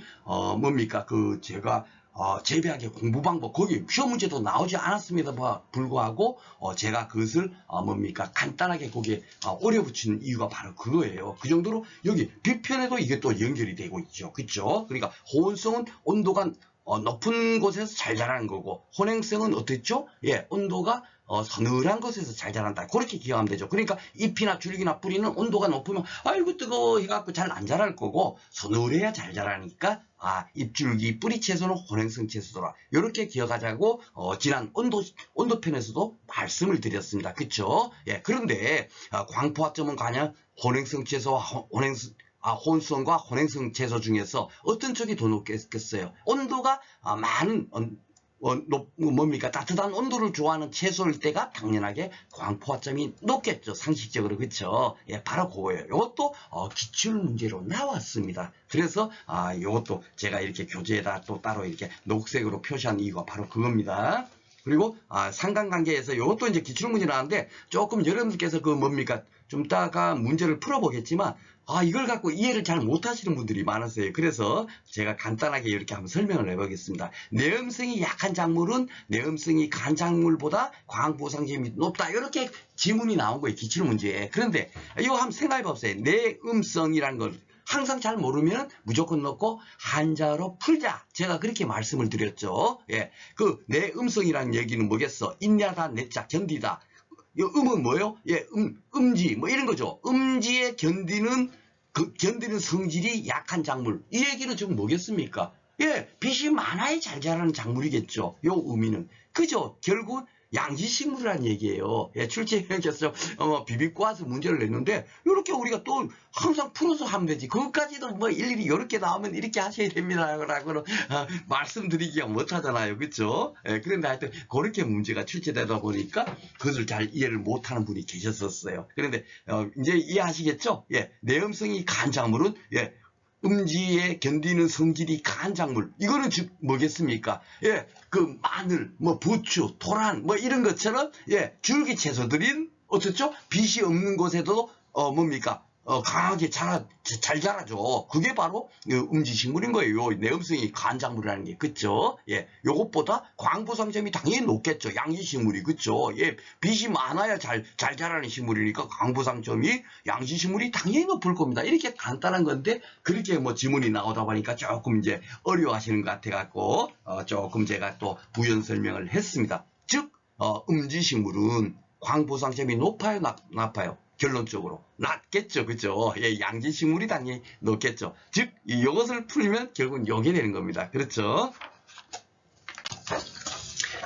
A: 뭡니까? 제가 재배하기 공부 방법, 거기 시험 문제도 나오지 않았습니다. 불구하고 제가 그것을 뭡니까? 간단하게 거기에 오려붙이는 이유가 바로 그거예요. 그 정도로 여기 빛편에도 이게 또 연결이 되고 있죠. 그쵸? 그러니까 호온성은 온도가 높은 곳에서 잘 자라는 거고, 혼행성은 어떻죠? 예, 온도가 서늘한 곳에서 잘 자란다. 그렇게 기억하면 되죠. 그러니까 잎이나 줄기나 뿌리는 온도가 높으면 아이고 뜨거워 해갖고 잘 안 자랄 거고, 서늘해야 잘 자라니까 잎줄기 뿌리 채소는 혼행성 채소더라. 이렇게 기억하자고 지난 온도편에서도 말씀을 드렸습니다. 그쵸? 예, 그런데 광포화점은 과연 혼행성 채소와 호온성과 혼행성 채소 중에서 어떤 쪽이 더 높겠어요? 온도가 많은 뭡니까? 따뜻한 온도를 좋아하는 채소일 때가 당연하게 광포화점이 높겠죠. 상식적으로. 그렇죠? 예, 바로 그거예요. 이것도 기출 문제로 나왔습니다. 그래서 이것도 제가 이렇게 교재에다 또 따로 이렇게 녹색으로 표시한 이유가 바로 그겁니다. 그리고 상관관계에서 이것도 이제 기출문제 나왔는데 조금 여러분들께서 그 뭡니까 좀 이따가 문제를 풀어보겠지만 이걸 갖고 이해를 잘 못하시는 분들이 많았어요. 그래서 제가 간단하게 이렇게 한번 설명을 해보겠습니다. 내음성이 약한 작물은 내음성이 강한 작물보다 과항보상점이 높다. 이렇게 지문이 나온 거예요. 기출문제에. 그런데 이거 한번 생각해 보세요. 내음성이라는 걸 항상 잘 모르면 무조건 넣고 한자로 풀자. 제가 그렇게 말씀을 드렸죠. 예, 그 내음성이라는 얘기는 뭐겠어? 인야다, 내자, 견디다. 이 음은 뭐예요? 예, 음지 뭐 이런 거죠. 음지에 견디는 성질이 약한 작물. 이 얘기는 지금 뭐겠습니까? 예, 빛이 많아야 잘 자라는 작물이겠죠. 요 의미는. 그죠? 결국 양지식물이라는 얘기예요. 예, 출제위원께서 비비고 와서 문제를 냈는데 이렇게 우리가 또 항상 풀어서 하면 되지. 그것까지도 뭐 일일이 이렇게 나오면 이렇게 하셔야 됩니다. 라고는 말씀드리기가 못하잖아요. 그렇죠? 예, 그런데 하여튼 그렇게 문제가 출제되다 보니까 그것을 잘 이해를 못하는 분이 계셨었어요. 그런데 이제 이해하시겠죠? 예, 내음성이 강한 작물은 예, 음지에 견디는 성질이 강한 작물. 이거는 즉 뭐겠습니까? 예, 그 마늘, 뭐 부추, 토란, 뭐 이런 것처럼 예, 줄기 채소들인 어떻죠? 빛이 없는 곳에도 뭡니까? 강하게 잘 자라죠. 그게 바로 음지식물인 거예요. 내음성이 강한 작물이라는 게. 그쵸? 예, 요것보다 광부상점이 당연히 높겠죠. 양지식물이. 그쵸? 예, 빛이 많아야 잘 자라는 식물이니까 광부상점이 양지식물이 당연히 높을 겁니다. 이렇게 간단한 건데, 그렇게 뭐 지문이 나오다 보니까 조금 이제 어려워하시는 것 같아갖고, 조금 제가 또 부연 설명을 했습니다. 즉, 음지식물은 광부상점이 높아요, 나빠요? 결론적으로 낮겠죠. 그죠? 예, 양지식물이 당연히 높겠죠. 즉 이것을 풀면 결국은 요게 되는 겁니다. 그렇죠?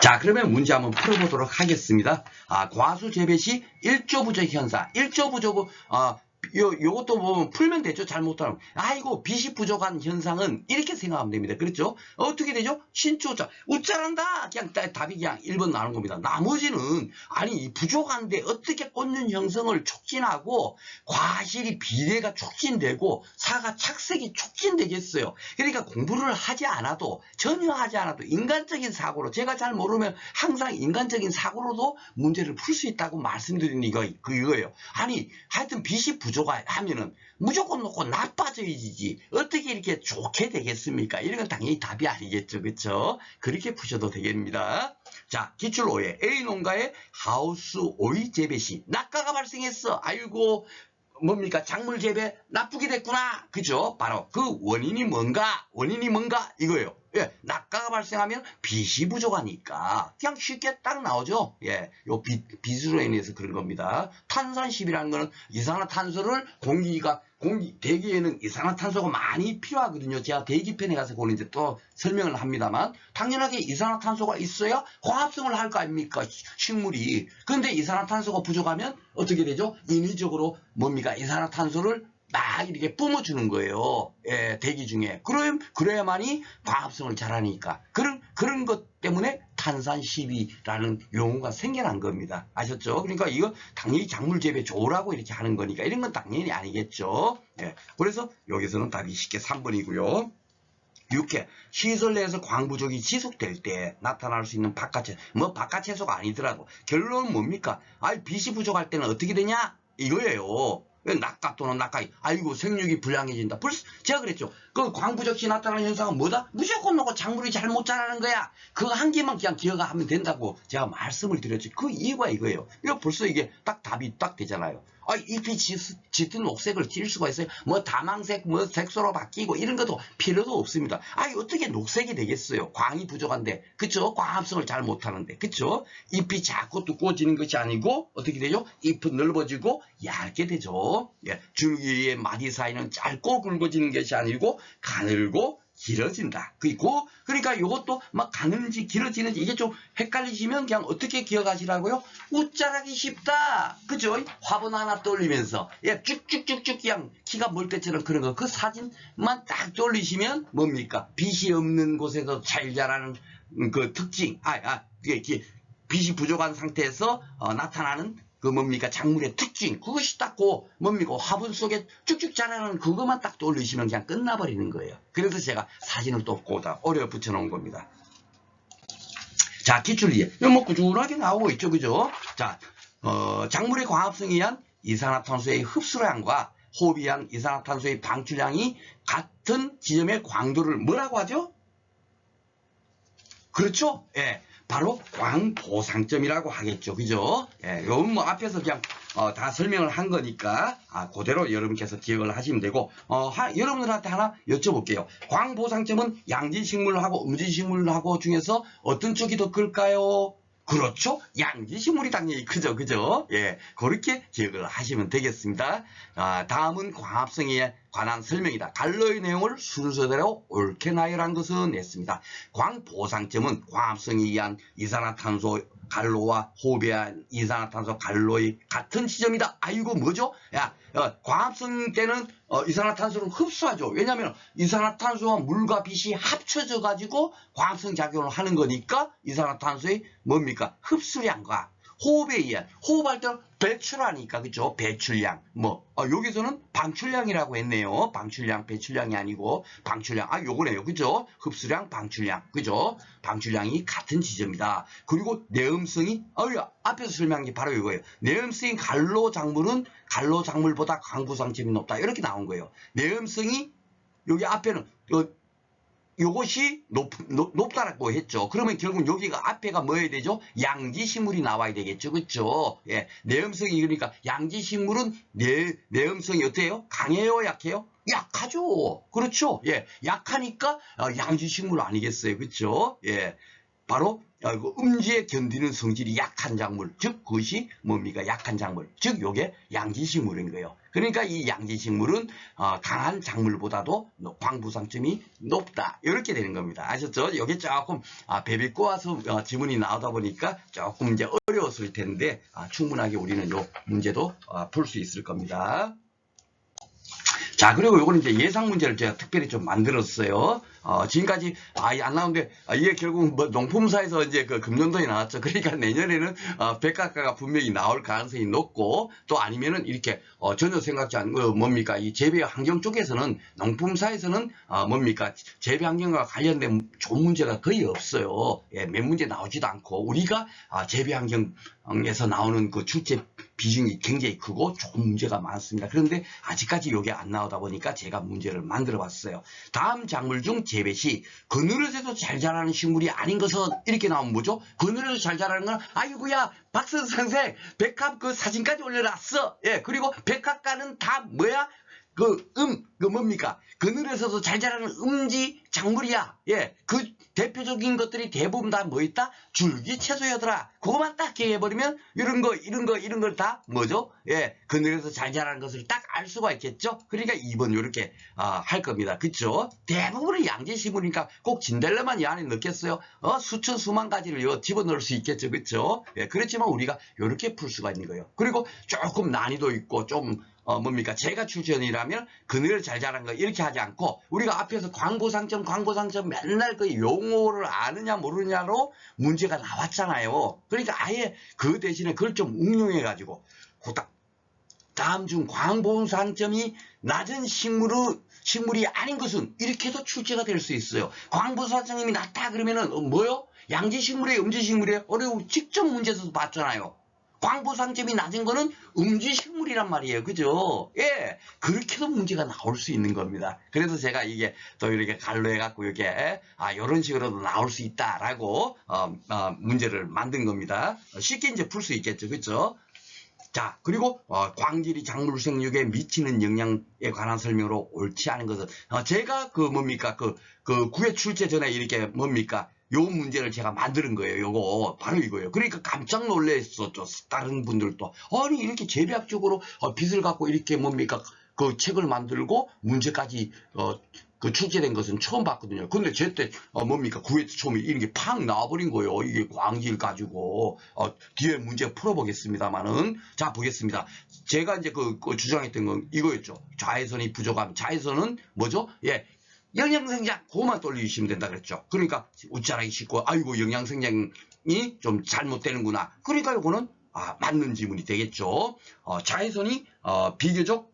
A: 자, 그러면 문제 한번 풀어보도록 하겠습니다. 과수 재배 시 일조 부족 현상. 일조 부족은 요것도 뭐 풀면 되죠. 잘못하면. 아이고, 빛이 부족한 현상은 이렇게 생각하면 됩니다. 그렇죠? 어떻게 되죠? 신조자. 웃자란다. 그냥 답이 그냥 1번 나오는 겁니다. 나머지는, 아니, 이 부족한데 어떻게 꽂는 형성을 촉진하고, 과실이 비례가 촉진되고, 사가 착색이 촉진되겠어요. 그러니까 공부를 하지 않아도, 전혀 하지 않아도, 인간적인 사고로, 제가 잘 모르면 항상 인간적인 사고로도 문제를 풀 수 있다고 말씀드리는 이거예요. 아니, 하여튼 빛이 부족하면은 무조건 놓고 나빠져야지. 어떻게 이렇게 좋게 되겠습니까? 이런 건 당연히 답이 아니겠죠. 그렇죠? 그렇게 푸셔도 되겠습니다. 자, 기출 5에 A 농가의 하우스 오이 재배 시 낙가가 발생했어. 아이고, 뭡니까? 작물 재배 나쁘게 됐구나. 그죠? 바로 그 원인이 뭔가 이거예요. 예, 낙가가 발생하면 빛이 부족하니까 그냥 쉽게 딱 나오죠. 예, 요 빛으로 인해서 그런 겁니다. 탄산십이라는 거는 이산화탄소를 대기에는 이산화탄소가 많이 필요하거든요. 제가 대기편에 가서 그걸 이제 또 설명을 합니다만, 당연하게 이산화탄소가 있어야 화합성을 할 거 아닙니까? 식물이. 그런데 이산화탄소가 부족하면 어떻게 되죠? 인위적으로 뭡니까? 이산화탄소를 막 이렇게 뿜어주는 거예요. 예, 대기 중에. 그래야만이 과합성을 잘하니까. 그런 것 때문에 탄산십이라는 용어가 생겨난 겁니다. 아셨죠? 그러니까 이거 당연히 작물 재배 좋으라고 이렇게 하는 거니까 이런 건 당연히 아니겠죠. 예, 그래서 여기서는 답이 쉽게 3번이고요. 6회 시설 내에서 광 부족이 지속될 때 나타날 수 있는 바깥채소. 뭐 바깥채소가 아니더라도 결론은 뭡니까? 빛이 부족할 때는 어떻게 되냐? 이거예요. 낙가 또는 낙가이. 아이고, 생육이 불량해진다. 벌써 제가 그랬죠. 그 광부적시 나타나는 현상은 뭐다? 무조건 놓고 작물이 잘 못 자라는 거야. 그 한 개만 그냥 기억하면 된다고 제가 말씀을 드렸죠. 그 이유가 이거예요. 이거 벌써 이게 딱 답이 딱 되잖아요. 잎이 짙은 녹색을 띌 수가 있어요. 뭐 다망색, 뭐 색소로 바뀌고 이런 것도 필요도 없습니다. 어떻게 녹색이 되겠어요? 광이 부족한데. 그쵸? 광합성을 잘 못하는데. 그쵸? 잎이 자꾸 두꺼워지는 것이 아니고 어떻게 되죠? 잎은 넓어지고 얇게 되죠. 예, 줄기의 마디 사이는 짧고 굵어지는 것이 아니고 가늘고 길어진다. 그러니까 이것도 막 가는지 길어지는지 이게 좀 헷갈리시면 그냥 어떻게 기억하시라고요? 웃자라기 쉽다. 그죠? 화분 하나 떠올리면서 예, 쭉쭉쭉쭉 그냥 키가 멀 때처럼 그런 거. 그 사진만 딱 떠올리시면 뭡니까? 빛이 없는 곳에서 잘 자라는 그 특징. 이게 빛이 부족한 상태에서 나타나는 그 뭡니까? 작물의 특징. 그것이 딱 뭡니까? 화분 속에 쭉쭉 자라는 그것만 딱 떠올리시면 그냥 끝나버리는 거예요. 그래서 제가 사진을 또 거기다 어려 붙여놓은 겁니다. 자, 기출이에. 이거 뭐 꾸준하게 나오고 있죠. 그죠? 자, 작물의 광합성에 의한 이산화탄소의 흡수량과 호흡에 의한 이산화탄소의 방출량이 같은 지점의 광도를 뭐라고 하죠? 그렇죠? 예. 바로 광보상점이라고 하겠죠. 그죠? 예. 요건 뭐 앞에서 그냥 다 설명을 한 거니까 그대로 여러분께서 기억을 하시면 되고 여러분들한테 하나 여쭤볼게요. 광보상점은 양지식물하고 음지식물하고 중에서 어떤 쪽이 더 클까요? 그렇죠? 양지식물이 당연히 크죠. 그죠? 예. 그렇게 기억을 하시면 되겠습니다. 다음은 광합성에 관한 설명이다. 갈로의 내용을 순서대로 옳게 나열한 것은 냈습니다. 광보상점은 광합성에 의한 이산화탄소 갈로와 호흡에 의한 이산화탄소 갈로의 같은 지점이다. 이거 뭐죠? 야, 광합성 때는 이산화탄소를 흡수하죠. 왜냐하면 이산화탄소와 물과 빛이 합쳐져 가지고 광합성 작용을 하는 거니까 이산화탄소의 뭡니까? 흡수량과 호흡에 의한, 호흡할 때는 배출하니까, 그죠? 배출량. 여기서는 방출량이라고 했네요. 방출량, 배출량이 아니고, 방출량. 요거네요. 그죠? 흡수량, 방출량. 그죠? 방출량이 같은 지점이다. 그리고 내음성이, 앞에서 설명한 게 바로 이거예요. 내음성이 갈로작물은 갈로작물보다 광부상점이 높다. 이렇게 나온 거예요. 내음성이, 여기 앞에는, 요것이 높다라고 했죠. 그러면 결국 여기가 앞에가 뭐여야 되죠? 양지식물이 나와야 되겠죠. 그렇죠? 예. 내음성이 그러니까 양지식물은 내음성이 어때요? 강해요? 약해요? 약하죠. 그렇죠? 예. 약하니까 양지식물 아니겠어요. 그렇죠? 예. 바로 음지에 견디는 성질이 약한 작물, 즉 그것이 뭡니까? 약한 작물, 즉 요게 양지식물인 거예요. 그러니까 이 양지식물은 강한 작물보다도 광부상점이 높다, 이렇게 되는 겁니다. 아셨죠? 요게 조금 베베 꼬아서 지문이 나오다 보니까 조금 이제 어려웠을 텐데 충분하게 우리는 요 문제도 풀 수 있을 겁니다. 자, 그리고 요거는 이제 예상 문제를 제가 특별히 좀 만들었어요. 지금까지 안 나오는데 이게 결국 뭐 농품사에서 이제 그 금년도에 나왔죠. 그러니까 내년에는 백학과가 분명히 나올 가능성이 높고, 또 아니면은 이렇게 전혀 생각지 않은 뭡니까 이 재배 환경 쪽에서는 농품사에서는 뭡니까 재배 환경과 관련된 좋은 문제가 거의 없어요. 예, 몇 문제 나오지도 않고, 우리가 재배 환경에서 나오는 그 출제 비중이 굉장히 크고 좋은 문제가 많습니다. 그런데 아직까지 이게 안 나오다 보니까 제가 문제를 만들어 봤어요. 다음 작물 중 재배 시 그늘에서도 잘 자라는 식물이 아닌 것은, 이렇게 나오면 뭐죠? 그늘에서 잘 자라는 건 아이고야 박선 선생 백합 그 사진까지 올려놨어. 예, 그리고 백합과는 다 뭐야? 뭡니까? 그늘에서도 잘 자라는 음지 작물이야. 예, 그 대표적인 것들이 대부분 다 뭐 있다? 줄기 채소여더라. 그거만 딱 기억해버리면 이런 걸 다 뭐죠? 예, 그늘에서 잘 자라는 것을 딱 알 수가 있겠죠? 그러니까 2번 요렇게 할 겁니다. 그쵸? 대부분은 양지식물이니까 꼭 진달래만 이 안에 넣겠어요? 수천 수만 가지를 집어넣을 수 있겠죠. 그쵸? 예, 그렇지만 우리가 요렇게 풀 수가 있는 거예요. 그리고 조금 난이도 있고 좀 뭡니까? 제가 출전이라면 그늘을 잘 자란 거 이렇게 하지 않고, 우리가 앞에서 광보상점 맨날 그 용어를 아느냐 모르냐로 문제가 나왔잖아요. 그러니까 아예 그 대신에 그걸 좀 응용해가지고 다음 중 광보상점이 낮은 식물이 아닌 것은, 이렇게도 출제가 될 수 있어요. 광보상점이 낮다 그러면은 뭐요? 양지식물이에요? 음지식물이에요? 어려운 직접 문제에서 봤잖아요. 광보상점이 낮은 거는 음지식물이란 말이에요. 그죠? 예. 그렇게도 문제가 나올 수 있는 겁니다. 그래서 제가 이게 또 이렇게 갈로해갖고 이렇게, 이런 식으로도 나올 수 있다라고, 문제를 만든 겁니다. 쉽게 이제 풀 수 있겠죠. 그죠? 자, 그리고 광질이 작물 생육에 미치는 영향에 관한 설명으로 옳지 않은 것은, 제가 구회 출제 전에 이렇게 요 문제를 제가 만드는 거예요. 요거 바로 이거예요. 그러니까 깜짝 놀랐었죠. 다른 분들도 아니 이렇게 재배학적으로 빛을 갖고 이렇게 그 책을 만들고 문제까지 출제된 것은 처음 봤거든요. 근데 제때 구회 처음에 이런 게 팍 나와버린 거예요. 이게 광질 가지고 뒤에 문제 풀어보겠습니다만은, 자 보겠습니다. 제가 이제 주장했던 건 이거였죠. 자외선이 부족함. 자외선은 뭐죠? 예. 영양생장, 그거만 돌리시면 된다 그랬죠. 그러니까 웃자라기 쉽고, 아이고 영양생장이 좀 잘못되는구나. 그러니까 이거는 맞는 지문이 되겠죠. 자외선이 비교적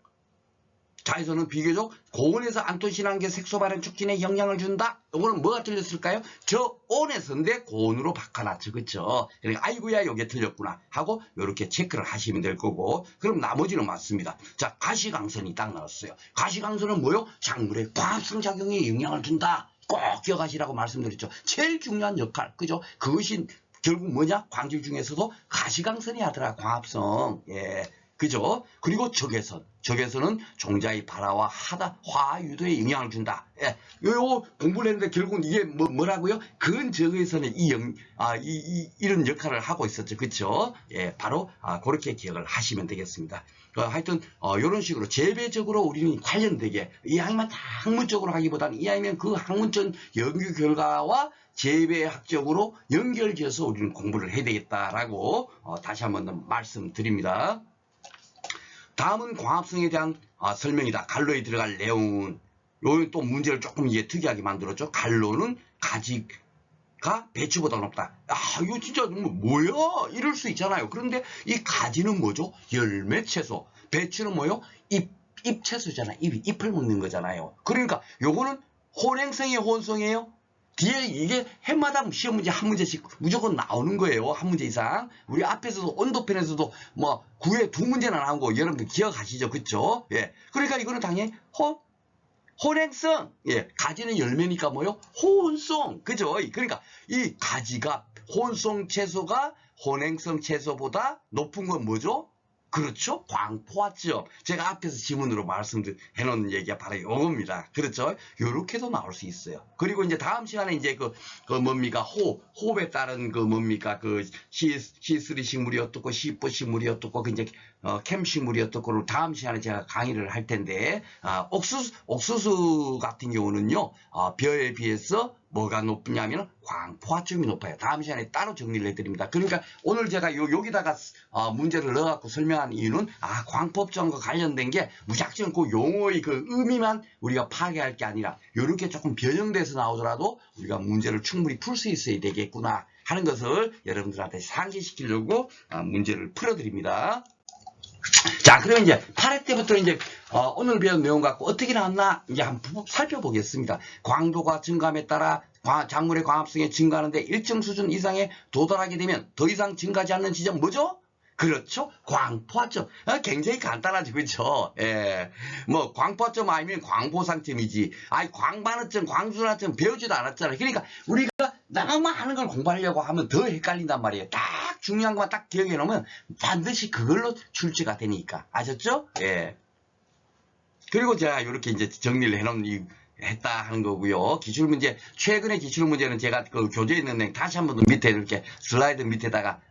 A: 자외선은 비교적 고온에서 안토신환계 색소 발현 촉진에 영향을 준다. 이거는 뭐가 틀렸을까요? 저온에서인데 고온으로 바꿔놨죠. 그쵸? 그러니까 아이고야 요게 틀렸구나 하고 이렇게 체크를 하시면 될 거고, 그럼 나머지는 맞습니다. 자, 가시광선이 딱 나왔어요. 가시광선은 뭐요? 작물의 광합성 작용에 영향을 준다. 꼭 기억하시라고 말씀드렸죠. 제일 중요한 역할, 그죠? 그것이 결국 뭐냐? 광질 중에서도 가시광선이 하더라. 광합성. 예. 그죠? 그리고 적외선은 종자의 발화와 화학 유도에 영향을 준다. 예. 요 공부를 했는데 결국은 이게 뭐라고요? 근적외선의 이런 역할을 하고 있었죠. 그쵸? 예. 바로, 그렇게 기억을 하시면 되겠습니다. 하여튼, 요런 식으로 재배적으로 우리는 관련되게, 이 학문만 다 학문적으로 하기보다는 이 아이면 그 학문적 연구 결과와 재배학적으로 연결지어서 우리는 공부를 해야 되겠다라고, 다시 한번 더 말씀드립니다. 다음은 광합성에 대한 설명이다. 갈로에 들어갈 내용은, 요 또 문제를 조금 이게 특이하게 만들었죠. 갈로는 가지가 배추보다 높다. 이거 진짜 뭐야? 이럴 수 있잖아요. 그런데 이 가지는 뭐죠? 열매 채소. 배추는 뭐요? 잎 채소잖아요. 잎을 먹는 거잖아요. 그러니까 요거는 혼행성이에요, 혼성이에요? 뒤에 이게 해마다 시험 문제 한 문제씩 무조건 나오는 거예요. 한 문제 이상. 우리 앞에서도 온도편에서도 뭐 9회 2문제나 나온 거 여러분들 기억하시죠? 그쵸? 예. 그러니까 이거는 당연히 혼행성. 예. 가지는 열매니까 뭐요? 혼성. 그죠? 그러니까 이 가지가 혼성 채소가 혼행성 채소보다 높은 건 뭐죠? 그렇죠? 광포화점. 제가 앞에서 지문으로 말씀해놓은 얘기가 바로 요겁니다. 그렇죠? 요렇게도 나올 수 있어요. 그리고 이제 다음 시간에 이제 뭡니까? 호흡에 따른 뭡니까? C3 식물이 어떻고, C4 식물이 어떻고, 이제, 캠 식물이 어떻고, 다음 시간에 제가 강의를 할 텐데, 옥수수 같은 경우는요, 벼에 비해서 뭐가 높냐면 광포화점이 높아요. 다음 시간에 따로 정리를 해드립니다. 그러니까 오늘 제가 여기다가 문제를 넣어갖고 설명한 이유는 광포점과 관련된 게 무작정 그 용어의 그 의미만 우리가 파괴할 게 아니라 이렇게 조금 변형돼서 나오더라도 우리가 문제를 충분히 풀 수 있어야 되겠구나 하는 것을 여러분들한테 상기시키려고 문제를 풀어드립니다. 자, 그러면 이제 8회 때부터 이제 오늘 배운 내용 갖고 어떻게 나왔나 이제 한번 살펴보겠습니다. 광도가 증감에 따라 작물의 광합성이 증가하는데 일정 수준 이상에 도달하게 되면 더 이상 증가하지 않는 지점 뭐죠? 그렇죠. 광포화점. 굉장히 간단하죠. 그렇죠. 예. 뭐 광포화점 아니면 광보상점이지. 광반어점, 광준화점 배우지도 않았잖아요. 그러니까 우리가 너무 많은 걸 공부하려고 하면 더 헷갈린단 말이에요. 딱 중요한 것만 딱 기억해 놓으면 반드시 그걸로 출제가 되니까. 아셨죠? 예. 그리고 제가 이렇게 이제 정리를 해놓은 했다 하는 거고요. 기출문제, 최근의 기출문제는 제가 그 교재에 있는 데 다시 한번 밑에 이렇게 슬라이드 밑에다가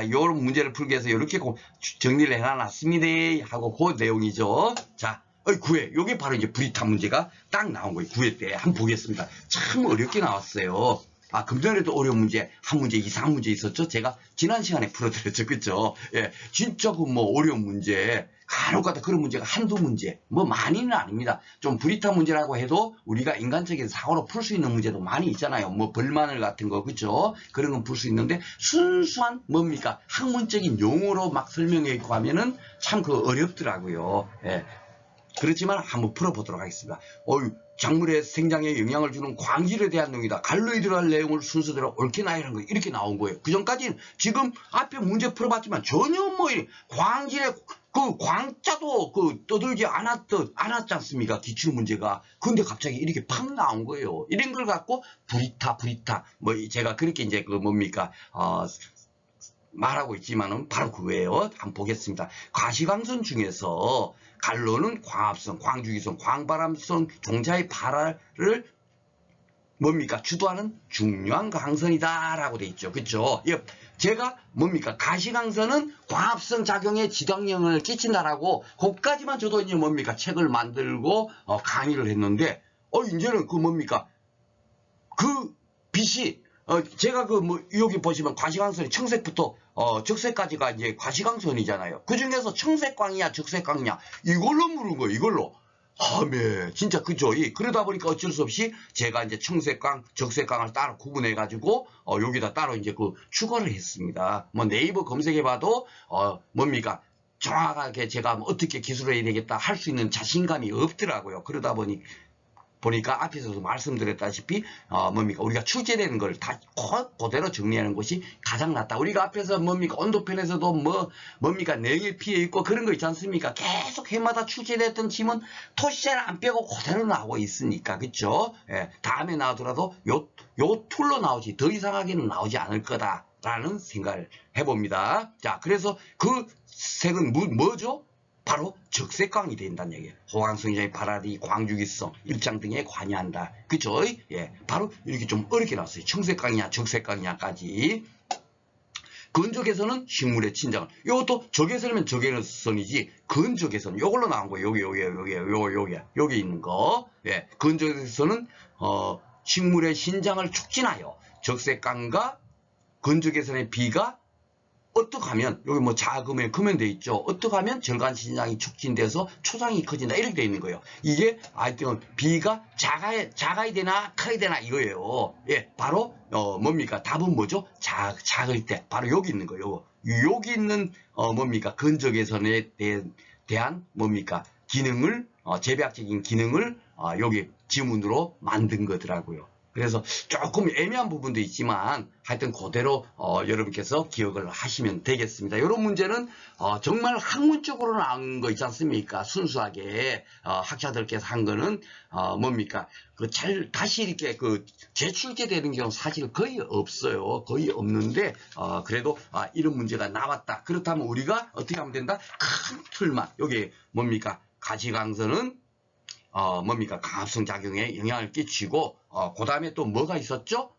A: 요런 문제를 풀기 위해서 이렇게 정리를 해놨습니다 하고 그 내용이죠. 자, 9회. 요게 바로 이제 브리타 문제가 딱 나온 거예요. 9회 때 한번 보겠습니다. 참 어렵게 나왔어요. 금전에도 어려운 문제, 한 문제 이상한 문제 있었죠? 제가 지난 시간에 풀어드렸죠. 그쵸? 예. 진짜 어려운 문제. 간혹가다 그런 문제가 한두 문제, 많이는 아닙니다. 좀 브리타 문제라고 해도 우리가 인간적인 사고로 풀 수 있는 문제도 많이 있잖아요. 벌마늘 같은 거, 그죠? 그런 건 풀 수 있는데 순수한 학문적인 용어로 막 설명해 있고 하면은 참 어렵더라고요. 예. 그렇지만 한번 풀어보도록 하겠습니다. 작물의 생장에 영향을 주는 광질에 대한 내용이다. 갈로에 들어갈 내용을 순서대로 옳게 나열한 거 이렇게 나온 거예요. 그 전까지는 지금 앞에 문제 풀어봤지만 전혀 광질의 광자도 떠들지 않았지 않습니까? 기출문제가. 근데 갑자기 이렇게 팍 나온 거예요. 이런 걸 갖고 브리타. 제가 그렇게 이제 말하고 있지만은 바로 그거예요. 한번 보겠습니다. 가시광선 중에서 갈로는 광합성, 광주기성, 광발암성 종자의 발화를 주도하는 중요한 광선이다라고 돼 있죠. 그렇죠? 제가 가시광선은 광합성 작용에 지정령을 끼친다라고 거기까지만 저도 이제 책을 만들고 강의를 했는데 이제는 그 빛이 제가 여기 보시면 가시광선이 청색부터 적색까지가 이제 가시광선이잖아요. 그 중에서 청색광이냐 적색광이냐 이걸로 물은 거예요. 이걸로. 네, 진짜 그죠. 그러다 보니까 어쩔 수 없이 제가 이제 청색광, 적색광을 따로 구분해가지고 여기다 따로 이제 추가를 했습니다. 네이버 검색해봐도 정확하게 제가 뭐 어떻게 기술을 해야 되겠다 할 수 있는 자신감이 없더라고요. 그러다 보니까 앞에서도 말씀드렸다시피 뭡니까 우리가 출제되는 걸 다 그대로 정리하는 것이 가장 낫다. 우리가 앞에서 뭡니까 온도편에서도 뭡니까 냉에 피해 있고 그런 거 있지 않습니까? 계속 해마다 출제됐던 짐은 토시자를 안 빼고 그대로 나오고 있으니까 그쵸? 예, 다음에 나오더라도 요 툴로 나오지 더 이상하게는 나오지 않을 거다라는 생각을 해봅니다. 자, 그래서 그 색은 뭐죠? 바로 적색광이 된다는 얘기예요. 호황성이자의 발화리, 광주기성, 입장 등에 관여한다. 그죠? 예, 바로 이렇게 좀 어렵게 나왔어요. 청색광이냐, 적색광이냐까지. 건조개선은 식물의 친장을. 이것도 적외선이면 적외선이지, 건조개선. 요걸로 나온 거예요. 여기 있는 거. 예, 건조개선은, 식물의 신장을 촉진하여 적색광과 건조개선의 비가 어떻게 하면 여기 뭐 자금에 크면 돼 있죠. 어떻게 하면 절간 신장이 촉진돼서 초장이 커진다 이렇게 돼 있는 거예요. 이게 하여튼 비가 작아야 되나 커야 되나 이거예요. 예, 바로 뭡니까 답은 뭐죠? 작을 때 바로 여기 있는 거예요. 여기 있는 뭡니까 건조개선에 대한 뭡니까 기능을 재배학적인 기능을 여기 지문으로 만든 거더라고요. 그래서 조금 애매한 부분도 있지만 하여튼 그대로 여러분께서 기억을 하시면 되겠습니다. 이런 문제는 정말 학문적으로 나온 거 있지 않습니까? 순수하게 학자들께서 한 거는 뭡니까? 다시 이렇게 재출제되는 경우 사실 거의 없어요. 거의 없는데 그래도 이런 문제가 나왔다. 그렇다면 우리가 어떻게 하면 된다? 큰 틀만 여기 뭡니까? 가시광선은 뭡니까? 강압성 작용에 영향을 끼치고, 그 다음에 또 뭐가 있었죠?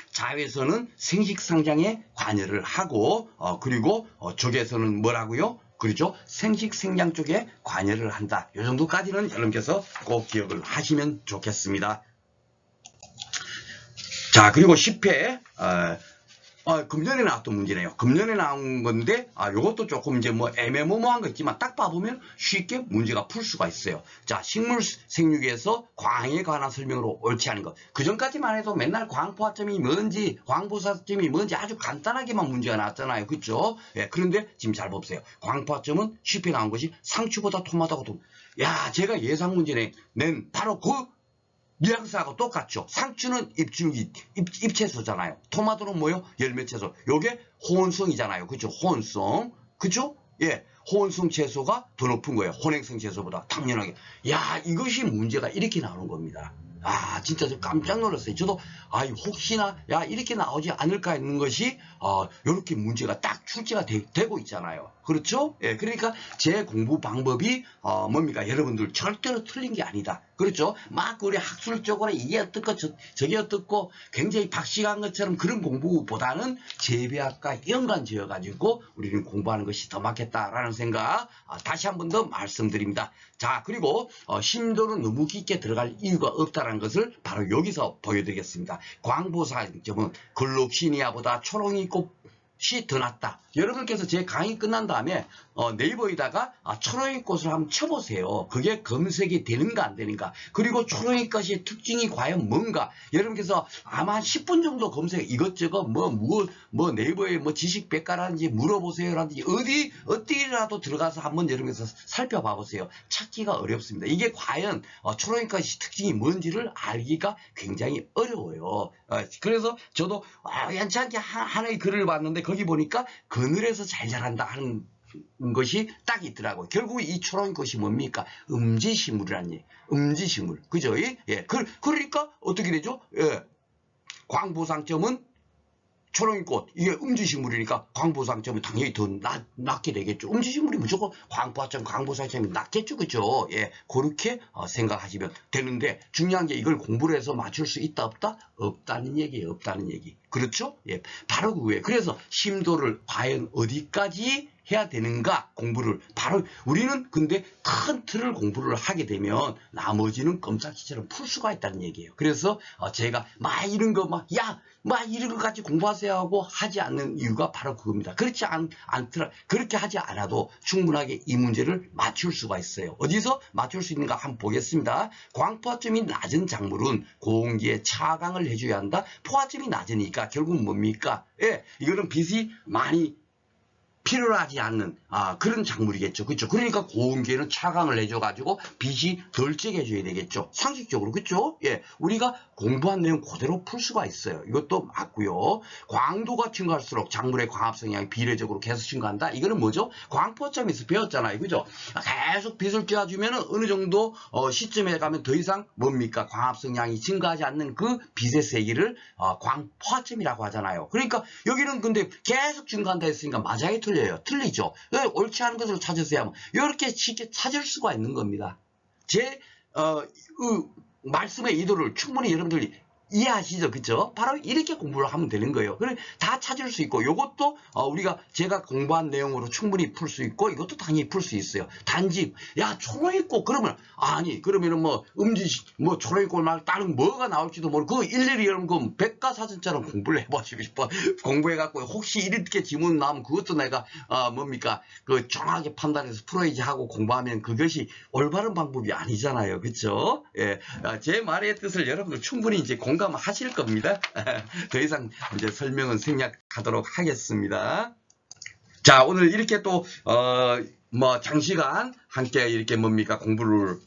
A: 자외선은 생식상장에 관여를 하고, 그리고 적외선은 뭐라고요? 그렇죠? 생식생장 쪽에 관여를 한다. 이 정도까지는 여러분께서 꼭 기억을 하시면 좋겠습니다. 자, 그리고 10회, 금년에 나왔던 문제네요. 금년에 나온 건데, 요것도 조금 이제 뭐 애매모호한 거 있지만 딱 봐보면 쉽게 문제가 풀 수가 있어요. 자, 식물 생육에서 광에 관한 설명으로 옳지 않은 것. 그 전까지만 해도 맨날 광포화점이 뭔지, 광보사점이 뭔지 아주 간단하게만 문제가 나왔잖아요. 그쵸? 예, 그런데 지금 잘 보세요. 광포화점은 쉽게 나온 것이 상추보다 토마토가 야, 제가 예상 문제에 낸 바로 뉘앙스하고 똑같죠. 상추는 잎채소잖아요. 토마토는 뭐요? 열매채소. 요게 호원성이잖아요. 그죠? 호원성. 그죠? 예. 호원성 채소가 더 높은 거예요. 혼행성 채소보다 당연하게. 야, 이것이 문제가 이렇게 나오는 겁니다. 진짜 저 깜짝 놀랐어요. 저도 혹시나 이렇게 나오지 않을까 했는 것이 이렇게 문제가 딱 출제가 되고 있잖아요. 그렇죠? 예, 그러니까 제 공부 방법이 뭡니까? 여러분들 절대로 틀린 게 아니다. 그렇죠? 막 우리 학술적으로 이게 어떻고 저게 어떻고 굉장히 박식한 것처럼 그런 공부보다는 재배학과 연관지어 가지고 우리는 공부하는 것이 더 맞겠다라는 생각 다시 한 번 더 말씀드립니다. 자, 그리고 심도는 너무 깊게 들어갈 이유가 없다는 것을 바로 여기서 보여드리겠습니다. 광보사점은 글록시니아보다 초롱이 꽃이 더 낫다. 여러분께서 제 강의 끝난 다음에 네이버에다가 초롱이 꽃을 한번 쳐보세요. 그게 검색이 되는가 안 되는가. 그리고 초롱이 꽃의 특징이 과연 뭔가. 여러분께서 아마 한 10분 정도 검색 이것저것 뭐 네이버에 뭐 지식백과라든지 물어보세요라든지 어디라도 들어가서 한번 여러분께서 살펴봐 보세요. 찾기가 어렵습니다. 이게 과연 초롱이 꽃의 특징이 뭔지를 알기가 굉장히 어려워요. 그래서 저도 괜찮게 하나의 글을 봤는데 거기 보니까 그늘에서 잘 자란다 하는 것이 딱 있더라고요. 결국 이 초롱이 꽃이 뭡니까? 음지식물이라는 얘기. 음지식물. 그죠? 예. 그러니까 어떻게 되죠? 예. 광보상점은 초롱이꽃, 이게 음지식물이니까 광보상점이 당연히 더 낫게 되겠죠. 음지식물이 무조건 광보화점, 광보상점이 낫겠죠. 그죠? 예, 그렇게 생각하시면 되는데 중요한 게 이걸 공부를 해서 맞출 수 있다 없다? 없다는 얘기예요. 없다는 얘기. 그렇죠? 예, 바로 그거예요. 그래서 심도를 과연 어디까지 해야 되는가 공부를 바로 우리는 근데 큰 틀을 공부를 하게 되면 나머지는 껌딱지처럼 풀 수가 있다는 얘기예요. 그래서 제가 이런 거 이런 거 같이 공부하세요 하고 하지 않는 이유가 바로 그겁니다. 그렇지 않더라 그렇게 하지 않아도 충분하게 이 문제를 맞출 수가 있어요. 어디서 맞출 수 있는가 한번 보겠습니다. 광포화점이 낮은 작물은 공기에 차강을 해줘야 한다. 포화점이 낮으니까 결국 뭡니까? 예, 이거는 빛이 많이 필요하지 않는 그런 작물이겠죠. 그렇죠? 그러니까 고온기에는 차광을 내줘가지고 빛이 덜 쬐게 해줘야 되겠죠. 상식적으로. 그렇죠? 예, 우리가 공부한 내용 그대로 풀 수가 있어요. 이것도 맞고요. 광도가 증가할수록 작물의 광합 성향이 비례적으로 계속 증가한다. 이거는 뭐죠? 광포점에서 배웠잖아요. 그죠? 계속 빛을 쬐어주면 어느 정도 시점에 가면 더 이상 뭡니까? 광합 성향이 증가하지 않는 그 빛의 세기를 광포화점이라고 하잖아요. 그러니까 여기는 근데 계속 증가한다 했으니까 맞아요, 틀려요? 틀리죠. 옳지 않은 것을 찾으세요. 이렇게 쉽게 찾을 수가 있는 겁니다. 제 말씀의 의도를 충분히 여러분들이 이해하시죠? 그죠? 바로 이렇게 공부를 하면 되는 거예요. 그래, 다 찾을 수 있고, 요것도, 제가 공부한 내용으로 충분히 풀 수 있고, 이것도 당연히 풀 수 있어요. 단지, 야, 초록이꽃, 그러면은, 그러면은 초록이꽃 말고 다른 뭐가 나올지도 모르고, 그 일일이 여러분, 백과사전처럼 공부를 해보시고 싶어. 공부해갖고, 혹시 이렇게 지문 나오면 그것도 내가, 정확하게 판단해서 풀어야지 하고 공부하면 그것이 올바른 방법이 아니잖아요. 그쵸? 예. 제 말의 뜻을 여러분들 충분히 이제 공감하실 겁니다. 더 이상 이제 설명은 생략하도록 하겠습니다. 자, 오늘 이렇게 또, 장시간 함께 이렇게 공부를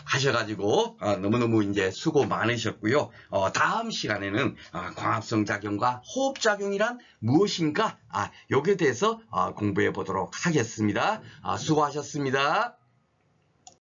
A: 하셔가지고, 너무너무 이제 수고 많으셨고요. 다음 시간에는, 광합성 작용과 호흡작용이란 무엇인가, 요게 대해서, 공부해 보도록 하겠습니다. 수고하셨습니다.